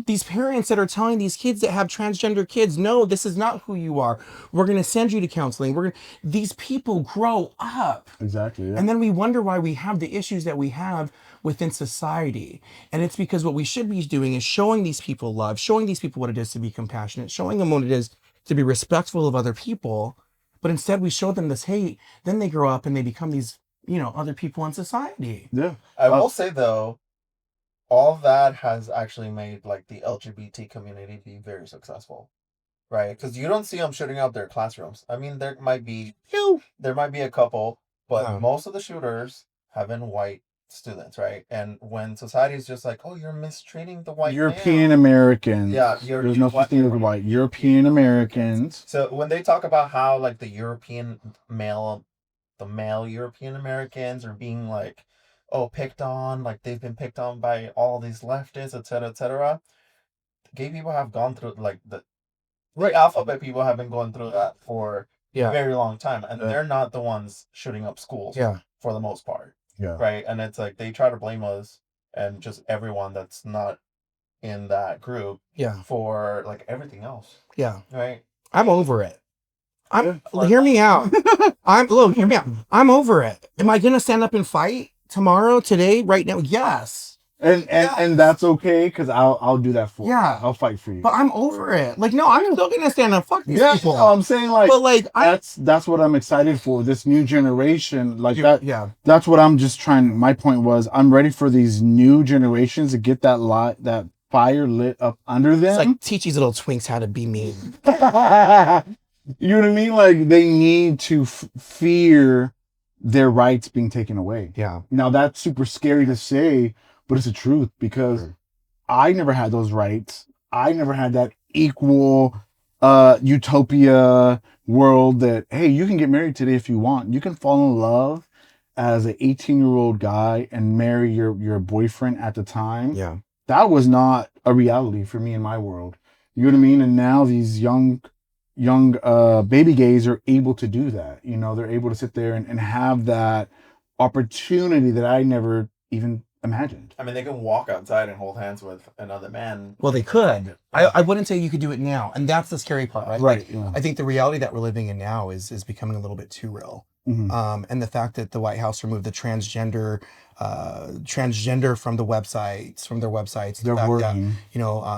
These parents that are telling these kids that have transgender kids, no, this is not who you are. We're going to send you to counseling. These people grow up. Exactly. Yeah. And then we wonder why we have the issues that we have within society. And it's because what we should be doing is showing these people love, showing these people what it is to be compassionate, showing them what it is to be respectful of other people. But instead we show them this hate, then they grow up and they become these, other people in society. Yeah. I will say though, all that has actually made like the LGBT community be very successful, right? Because you don't see them shooting up their classrooms. I mean, there might be a couple, but most of the shooters have been white students, right? And when society is just like, oh, you're mistreating the white European Americans. Yeah, there's no such thing as white. European Americans. So when they talk about how like the male European Americans are being like, oh, picked on, like they've been picked on by all these leftists, etc., etc. Gay people have gone through like the alphabet people have been going through that for a very long time, and they're not the ones shooting up schools. For the most part. Yeah. Right. And it's like they try to blame us and just everyone that's not in that group. For like everything else. Right. I'm over it. Hear me out. Hear me out. I'm over it. Am I gonna stand up and fight tomorrow, today, right now? Yes. And that's okay, because I'll do that for you. I'll fight for you. But I'm over it. Like, no, I'm still gonna stand up. Fuck these people. I'm saying but that's what I'm excited for. This new generation, That's what I'm just trying. My point was, I'm ready for these new generations to get that fire lit up under them. It's like teach these little twinks how to be mean. You know what I mean? Like they need to fear their rights being taken away. Now that's super scary to say, but it's the truth, because I never had those rights. I never had that equal utopia world that, hey, you can get married today if you want. You can fall in love as an 18-year-old guy and marry your boyfriend at the time. That was not a reality for me in my world. You know what I mean? And now these young baby gays are able to do that. They're able to sit there and have that opportunity that I never even imagined. I mean, they can walk outside and hold hands with another man. Well, they could. I wouldn't say you could do it now, and that's the scary part, right? Right. I think the reality that we're living in now is becoming a little bit too real. And the fact that the White House removed the transgender from their websites. They're working.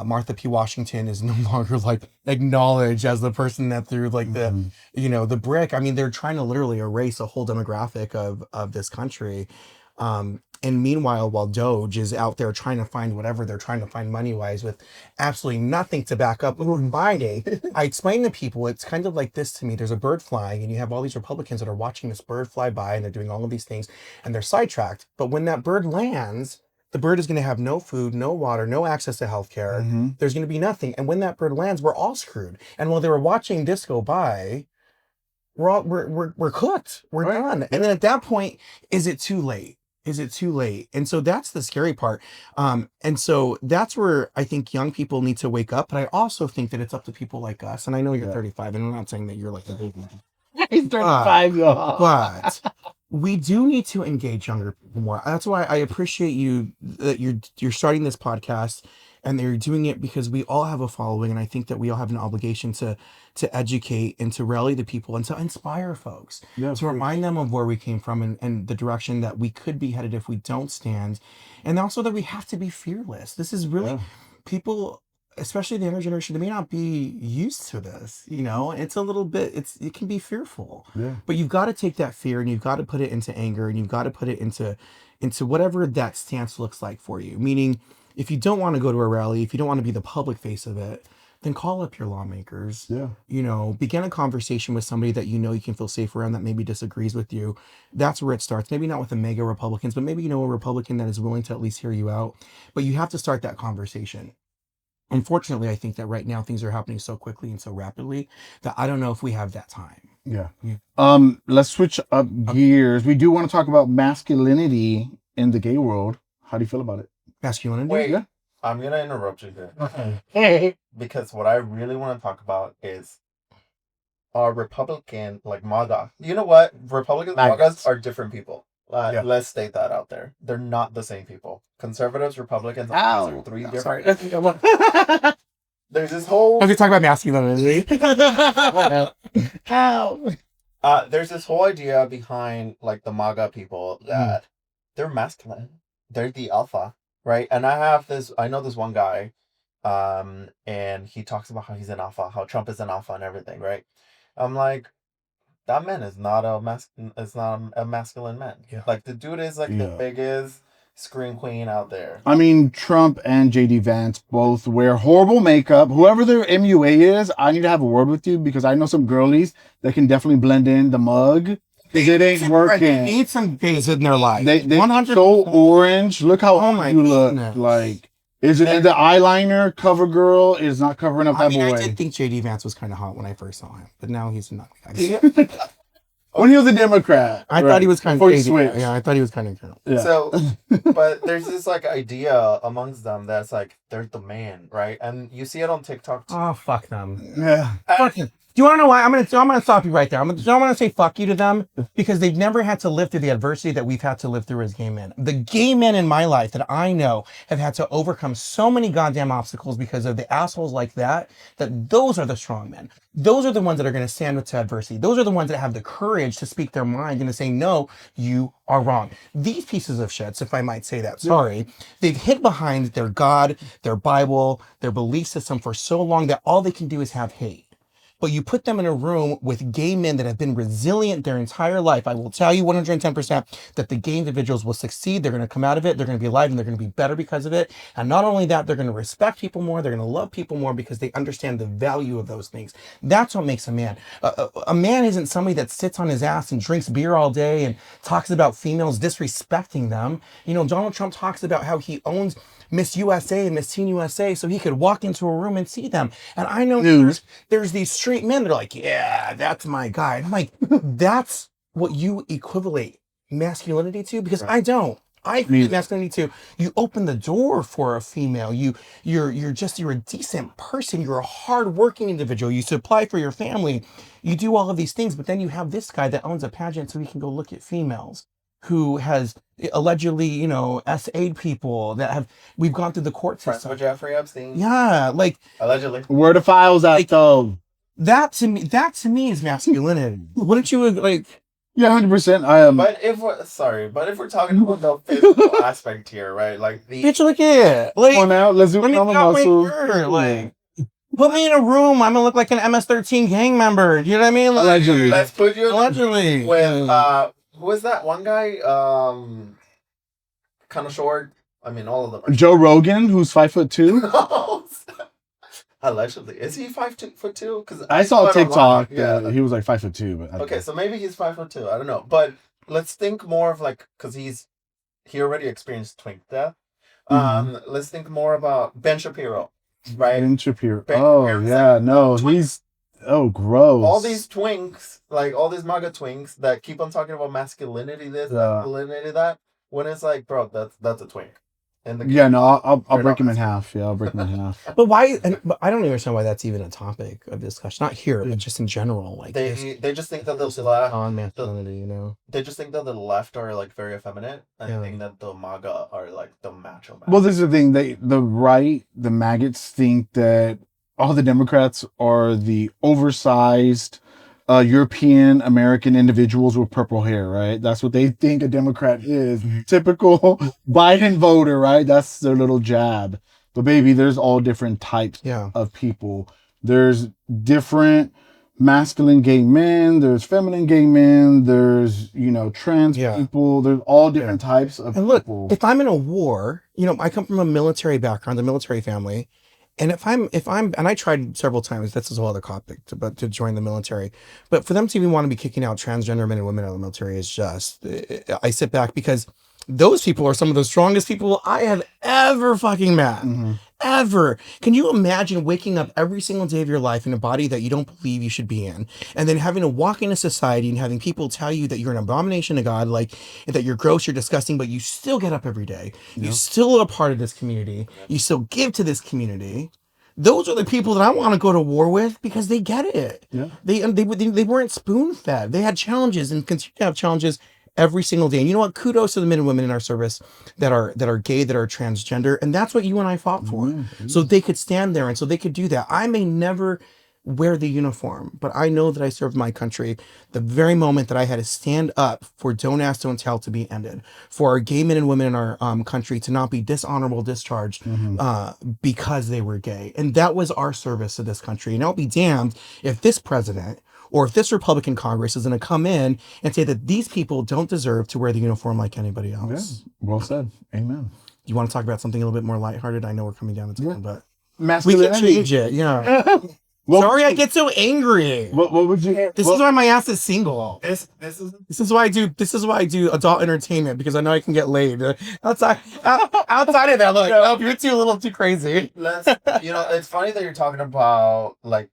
Martha P. Washington is no longer acknowledged as the person that threw the brick. I mean, they're trying to literally erase a whole demographic of this country. And meanwhile, while Doge is out there trying to find whatever they're trying to find money-wise with absolutely nothing to back up Biden, I explain to people, it's kind of like this to me. There's a bird flying, and you have all these Republicans that are watching this bird fly by, and they're doing all of these things, and they're sidetracked. But when that bird lands, the bird is going to have no food, no water, no access to healthcare. There's going to be nothing. And when that bird lands, we're all screwed. And while they were watching this go by, we're cooked. We're done. And then at that point, is it too late? And so that's the scary part. And so that's where I think young people need to wake up. But I also think that it's up to people like us. And I know you're 35, and I'm not saying that you're like a baby. He's 35, y'all. But we do need to engage younger people more. That's why I appreciate you that you're starting this podcast and they're doing it because we all have a following, and I think that we all have an obligation to educate and to rally the people and to inspire folks, to remind them of where we came from, and the direction that we could be headed if we don't stand, and also that we have to be fearless. This is really people, especially the younger generation, they may not be used to this, it's a little bit, it can be fearful, but you've got to take that fear and you've got to put it into anger, and you've got to put it into whatever that stance looks like for you. Meaning, if you don't want to go to a rally, if you don't want to be the public face of it, then call up your lawmakers. Begin a conversation with somebody that you can feel safe around, that maybe disagrees with you. That's where it starts. Maybe not with the mega Republicans, but maybe a Republican that is willing to at least hear you out. But you have to start that conversation. Unfortunately, I think that right now things are happening so quickly and so rapidly that I don't know if we have that time. Let's switch up gears. We do want to talk about masculinity in the gay world. How do you feel about it? Masculinity? Wait, I'm going to interrupt you here. Because what I really want to talk about is Republican, like MAGA. You know what? Republicans and MAGAs are different people. Let's state that out there. They're not the same people. Conservatives, Republicans, are three different. There's this whole... Have you talked about masculinity? There's this whole idea behind like the MAGA people that they're masculine. They're the alpha, right? And I know this one guy, and he talks about how he's an alpha, how Trump is an alpha and everything, right? I'm like, that man is not a masculine man. Like, the dude is like the biggest scream queen out there. I mean, Trump and JD Vance both wear horrible makeup. Whoever their MUA is, I need to have a word with you, because I know some girlies that can definitely blend in the mug. Because it ain't working. They need some gays in their life. They 100%. So orange. Look how you look. Like, is it the eyeliner cover girl is not covering up that boy? I did think JD Vance was kind of hot when I first saw him, but now he's not. When he was a Democrat, I thought he was kind of crazy. Yeah, I thought he was kind of cool. Yeah. So, but there's this like idea amongst them that's like they're the man, right? And you see it on TikTok too. Oh, fuck them. Yeah. Fuck them. Do you want to know why? I'm gonna stop you right there. I'm gonna say fuck you to them, because they've never had to live through the adversity that we've had to live through as gay men. The gay men in my life that I know have had to overcome so many goddamn obstacles because of the assholes like that those are the strong men. Those are the ones that are gonna stand up to adversity. Those are the ones that have the courage to speak their mind and to say, no, you are wrong. These pieces of shits, if I might say that, they've hid behind their God, their Bible, their belief system for so long that all they can do is have hate. But you put them in a room with gay men that have been resilient their entire life. I will tell you 110% that the gay individuals will succeed. They're going to come out of it. They're going to be alive, and they're going to be better because of it. And not only that, they're going to respect people more. They're going to love people more because they understand the value of those things. That's what makes a man. A man isn't somebody that sits on his ass and drinks beer all day and talks about females disrespecting them. Donald Trump talks about how he owns Miss USA and Miss Teen USA so he could walk into a room and see them. And I know there's these straight men that are like, yeah, that's my guy. And I'm like, that's what you equivalent masculinity to? Because I don't. I think masculinity to, you open the door for a female. You're a decent person. You're a hardworking individual. You supply for your family. You do all of these things, but then you have this guy that owns a pageant so he can go look at females, who has allegedly, SA'd people we've gone through the court system. Friends with Jeffrey Epstein. Yeah, like allegedly. Where the files at though? That to me is masculinity. Wouldn't you like? Yeah, 100%. I am. But if we're talking about the physical aspect here, right? Like the bitch, look at it. Like, come on out, let's do it on the muscle. Like, put me in a room. I'm gonna look like an MS-13 gang member. You know what I mean? Like, allegedly. Let's put you allegedly with who was that one guy? Kind of short. I mean, all of them. Joe Rogan, who's 5'2". Allegedly, is he 5'2"? Because I saw a TikTok that he was like 5'2", but okay, so maybe he's 5'2". I don't know, but let's think more of like, because he already experienced twink death. Let's think more about Ben Shapiro, right? Ben Shapiro. He's gross. All these twinks, like all these MAGA twinks that keep on talking about masculinity, this, masculinity, that. When it's like, bro, that's a twink. in the Yeah, no, I'll They're break not him in half. Yeah, I'll break him in half. But why? But I don't understand why that's even a topic of discussion. Not here, but just in general. Like they just think that the this left on masculinity, they just think that the left are like very effeminate and Yeah. think that the MAGA are like the macho man. Well, this is the thing. The right, the maggots think that all the Democrats are the oversized European American individuals with purple hair, right? That's what they think a Democrat is. Typical Biden voter, right? That's their little jab. But baby, there's all different types Yeah. of people. There's different masculine gay men, there's feminine gay men, there's, trans Yeah. people, there's all different types of And look, people. if I'm in a war, I come from a military background, a military family, and if I'm, and I tried several times. That's a whole other topic, to join the military. But for them to even want to be kicking out transgender men and women out of the military is just, I sit back because those people are some of the strongest people I have ever fucking met. Mm-hmm. Ever. Can you imagine waking up every single day of your life in a body that you don't believe you should be in, and then having to walk into society and having people tell you that you're an abomination to God, like that you're gross, you're disgusting, but you still get up every day. You still are a part of this community. You still give to this community. Those are the people that I want to go to war with because they get it. Yeah. They weren't spoon fed. They had challenges and continue to have challenges every single day. And you know what? Kudos to the men and women in our service that are gay, that are transgender. And that's what you and I fought for. Mm-hmm. So they could stand there and so they could do that. I may never wear the uniform, but I know that I served my country the very moment that I had to stand up for Don't Ask, Don't Tell to be ended, for our gay men and women in our country to not be dishonorable discharged because they were gay. And that was our service to this country. And I'll be damned if this president or if this Republican Congress is going to come in and say that these people don't deserve to wear the uniform like anybody else. Yeah. Well said. Amen. You want to talk about something a little bit more lighthearted? I know we're coming down to time, but we can Masculinity. change it. Yeah. Sorry, I get so angry. What would you? This is why my ass is single. This is why I do adult entertainment, because I know I can get laid. Outside of that, look, oh, you're a little too crazy. it's funny that you're talking about like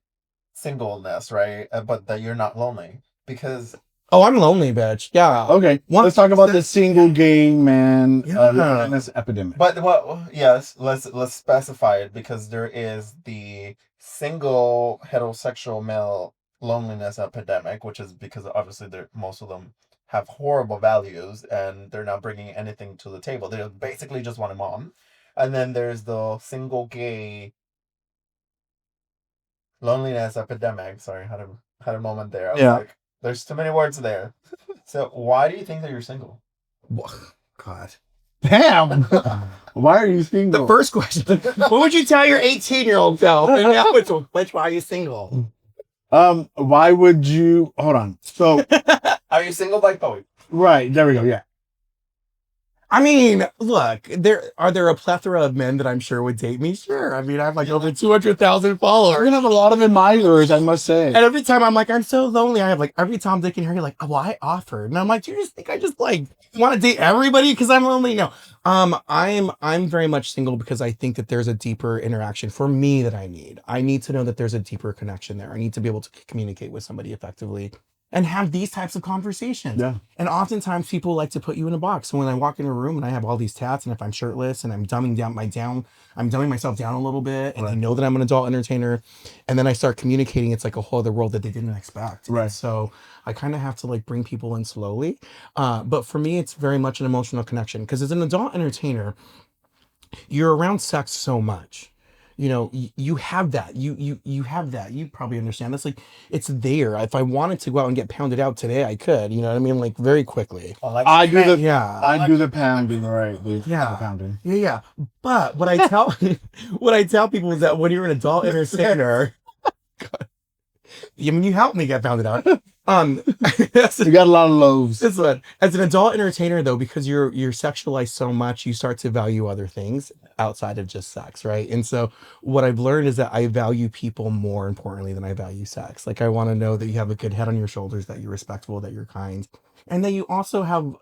singleness, right? But that you're not lonely because Oh, I'm lonely, bitch. Yeah. Okay. Let's talk about the single gay man loneliness epidemic. But yes, let's specify it because there is the single heterosexual male loneliness epidemic, which is because obviously most of them have horrible values and they're not bringing anything to the table. They basically just want a mom. And then there's the single gay loneliness epidemic. Sorry, had a moment there. I was like, there's too many words there. So why do you think that you're single? God. Damn. Why are you single? The first question. What would you tell your 18-year-old self? And now it's why are you single? Why would you hold on? So are you single by Bowie? Right, there we go, yeah. I mean, look, there a plethora of men that I'm sure would date me. Sure. I mean, I have like over 200,000 followers. You're gonna have a lot of admirers, I must say. And every time I'm like, I'm so lonely. I have like every Tom, Dick, and Harry like, oh, well, I offered. And I'm like, do you just think I just like want to date everybody because I'm lonely? No. I'm very much single because I think that there's a deeper interaction for me that I need. I need to know that there's a deeper connection there. I need to be able to communicate with somebody effectively and have these types of conversations. Yeah. And oftentimes people like to put you in a box. So when I walk in a room and I have all these tats, and if I'm shirtless and I'm dumbing myself down a little bit, and I know that I'm an adult entertainer, and then I start communicating, it's like a whole other world that they didn't expect. Right. So I kind of have to like bring people in slowly. But for me, it's very much an emotional connection because as an adult entertainer, you're around sex so much. You have that. You have that. You probably understand this. Like, it's there. If I wanted to go out and get pounded out today, I could. You know what I mean? Like, very quickly. I do the pounding, right? The pounding. Yeah. But what I tell people is that when you're an adult entertainer, I mean, you helped me get pounded out. You got a lot of loaves. This one, as an adult entertainer, though, because you're sexualized so much, you start to value other things outside of just sex, right? And so what I've learned is that I value people more importantly than I value sex. Like, I want to know that you have a good head on your shoulders, that you're respectful, that you're kind, and that you also have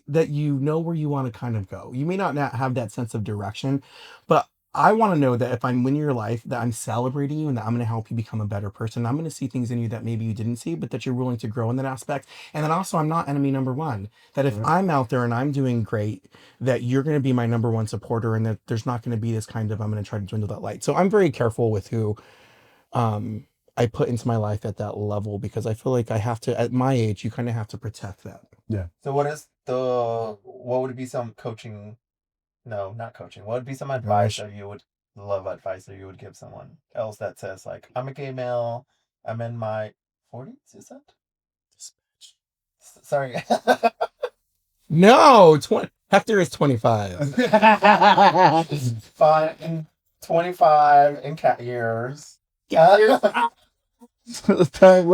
that you know where you want to kind of go. You may not have that sense of direction, but I want to know that if I'm in your life, that I'm celebrating you and that I'm going to help you become a better person. I'm going to see things in you that maybe you didn't see, but that you're willing to grow in that aspect. And then also, I'm not enemy number one. That if I'm out there and I'm doing great, that you're going to be my number one supporter, and that there's not going to be this kind of I'm going to try to dwindle that light. So I'm very careful with who I put into my life at that level, because I feel like I have to, at my age, you kind of have to protect that. Yeah. So what would be some coaching? No, not coaching. What would be some advice that you would advice that you would give someone else that says like, I'm a gay male, I'm in my 40s, is that? Sorry. No, Hector is 25. Fine. 25 in cat years. What is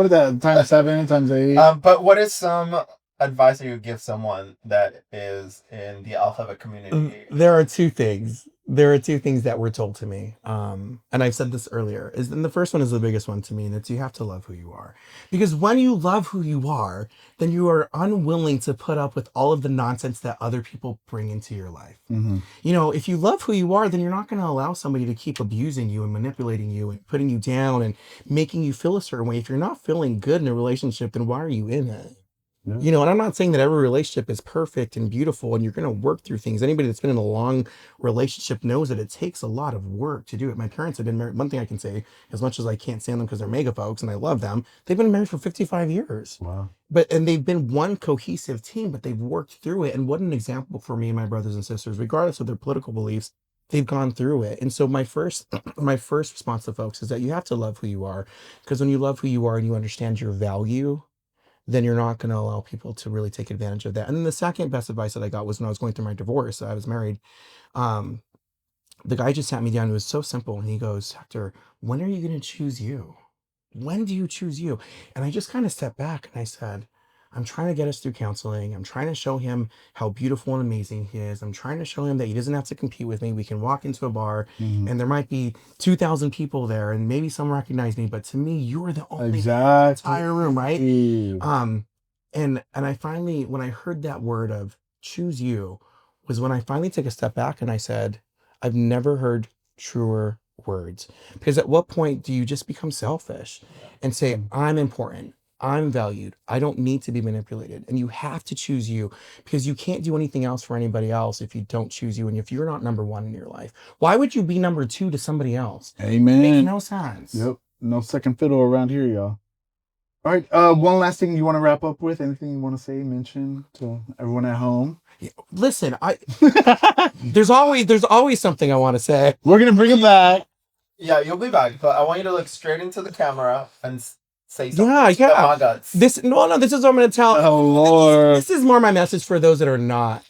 that? Times 7, times 8? But what is some advice that you would give someone that is in the alphabet community? There are two things. There are two things that were told to me. And I've said this earlier. And the first one is the biggest one to me, and it's you have to love who you are. Because when you love who you are, then you are unwilling to put up with all of the nonsense that other people bring into your life. Mm-hmm. You know, if you love who you are, then you're not going to allow somebody to keep abusing you and manipulating you and putting you down and making you feel a certain way. If you're not feeling good in a relationship, then why are you in it? Yeah. You know, and I'm not saying that every relationship is perfect and beautiful and you're going to work through things. Anybody that's been in a long relationship knows that it takes a lot of work to do it. My parents have been married. One thing I can say, as much as I can't stand them because they're mega folks and I love them, they've been married for 55 years. Wow. And they've been one cohesive team, but they've worked through it. And what an example for me and my brothers and sisters, regardless of their political beliefs, they've gone through it. And so my first response to folks is that you have to love who you are, because when you love who you are and you understand your value, then you're not going to allow people to really take advantage of that. And then the second best advice that I got was when I was going through my divorce. I was married. The guy just sat me down. It was so simple. And he goes, Hector, when are you going to choose you? When do you choose you? And I just kind of stepped back and I said, I'm trying to get us through counseling. I'm trying to show him how beautiful and amazing he is. I'm trying to show him that he doesn't have to compete with me. We can walk into a bar and there might be 2,000 people there and maybe some recognize me, but to me, you're the only in the entire room, right? And I finally, when I heard that word of choose you, was when I finally took a step back and I said, I've never heard truer words. Because at what point do you just become selfish and say, I'm important, I'm valued, I don't need to be manipulated? And you have to choose you, because you can't do anything else for anybody else if you don't choose you and if you're not number one in your life. Why would you be number two to somebody else? Amen. It makes no sense. Yep. No second fiddle around here, y'all. All right. One last thing you want to wrap up with? Anything you want to say, mention to everyone at home? Listen, there's always something I want to say. We're gonna bring it back. Yeah, you'll be back, but I want you to look straight into the camera and say something. Yeah. My guts. This is what I'm going to tell. Oh Lord. This is more my message for those that are not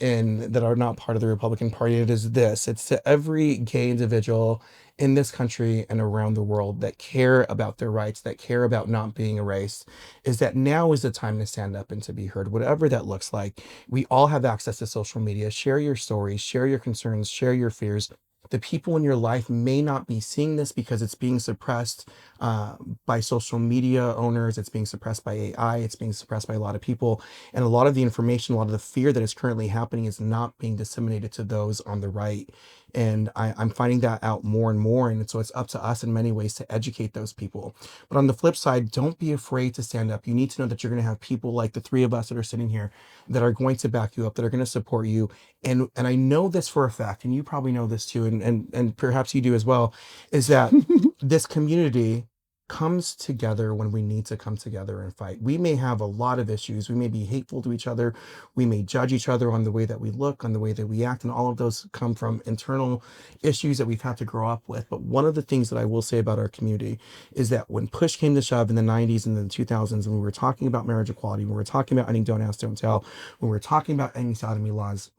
part of the Republican Party. It is this. It's to every gay individual in this country and around the world that care about their rights, that care about not being erased, is that now is the time to stand up and to be heard, whatever that looks like. We all have access to social media. Share your stories, share your concerns, share your fears. The people in your life may not be seeing this because it's being suppressed by social media owners. It's being suppressed by AI. It's being suppressed by a lot of people. And a lot of the information, a lot of the fear that is currently happening is not being disseminated to those on the right. And I'm finding that out more and more. And so it's up to us in many ways to educate those people. But on the flip side, don't be afraid to stand up. You need to know that you're going to have people like the three of us that are sitting here that are going to back you up, that are going to support you. And I know this for a fact, and you probably know this too, and perhaps you do as well, is that this community comes together when we need to come together and fight. We may have a lot of issues. We may be hateful to each other. We may judge each other on the way that we look, on the way that we act, and all of those come from internal issues that we've had to grow up with. But one of the things that I will say about our community is that when push came to shove in the 90s and the 2000s, when we were talking about marriage equality, when we were talking about ending Don't Ask, Don't Tell, when we were talking about ending sodomy laws,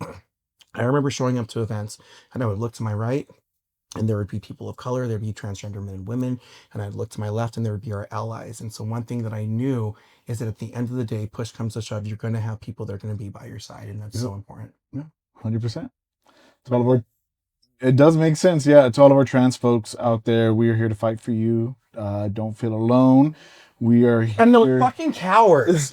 I remember showing up to events and I would look to my right and there would be people of color, there'd be transgender men and women, and I'd look to my left and there would be our allies. And so one thing that I knew is that at the end of the day, push comes to shove, you're going to have people that are going to be by your side, and that's so important. Yeah, 100%. It does make sense. Yeah, to all of our trans folks out there, we are here to fight for you. Don't feel alone. We are And those here. fucking cowards.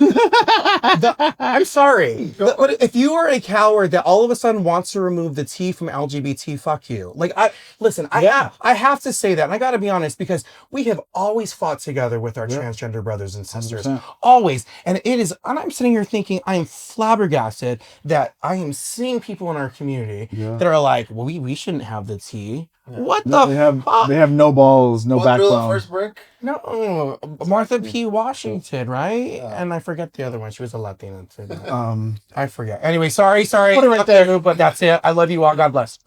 I'm sorry. But if you are a coward that all of a sudden wants to remove the T from LGBT, fuck you. Like, I have to say that. And I got to be honest, because we have always fought together with our transgender brothers and sisters. 100%. Always. And I'm sitting here thinking, I am flabbergasted that I am seeing people in our community that are like, well, we shouldn't have the T. What the fuck? They have no balls, no backbone. First brick? No, Martha P. Washington, right? And I forget the other one. She was a Latina too. I forget. Anyway, sorry. Put it right there. But that's it. I love you all. God bless.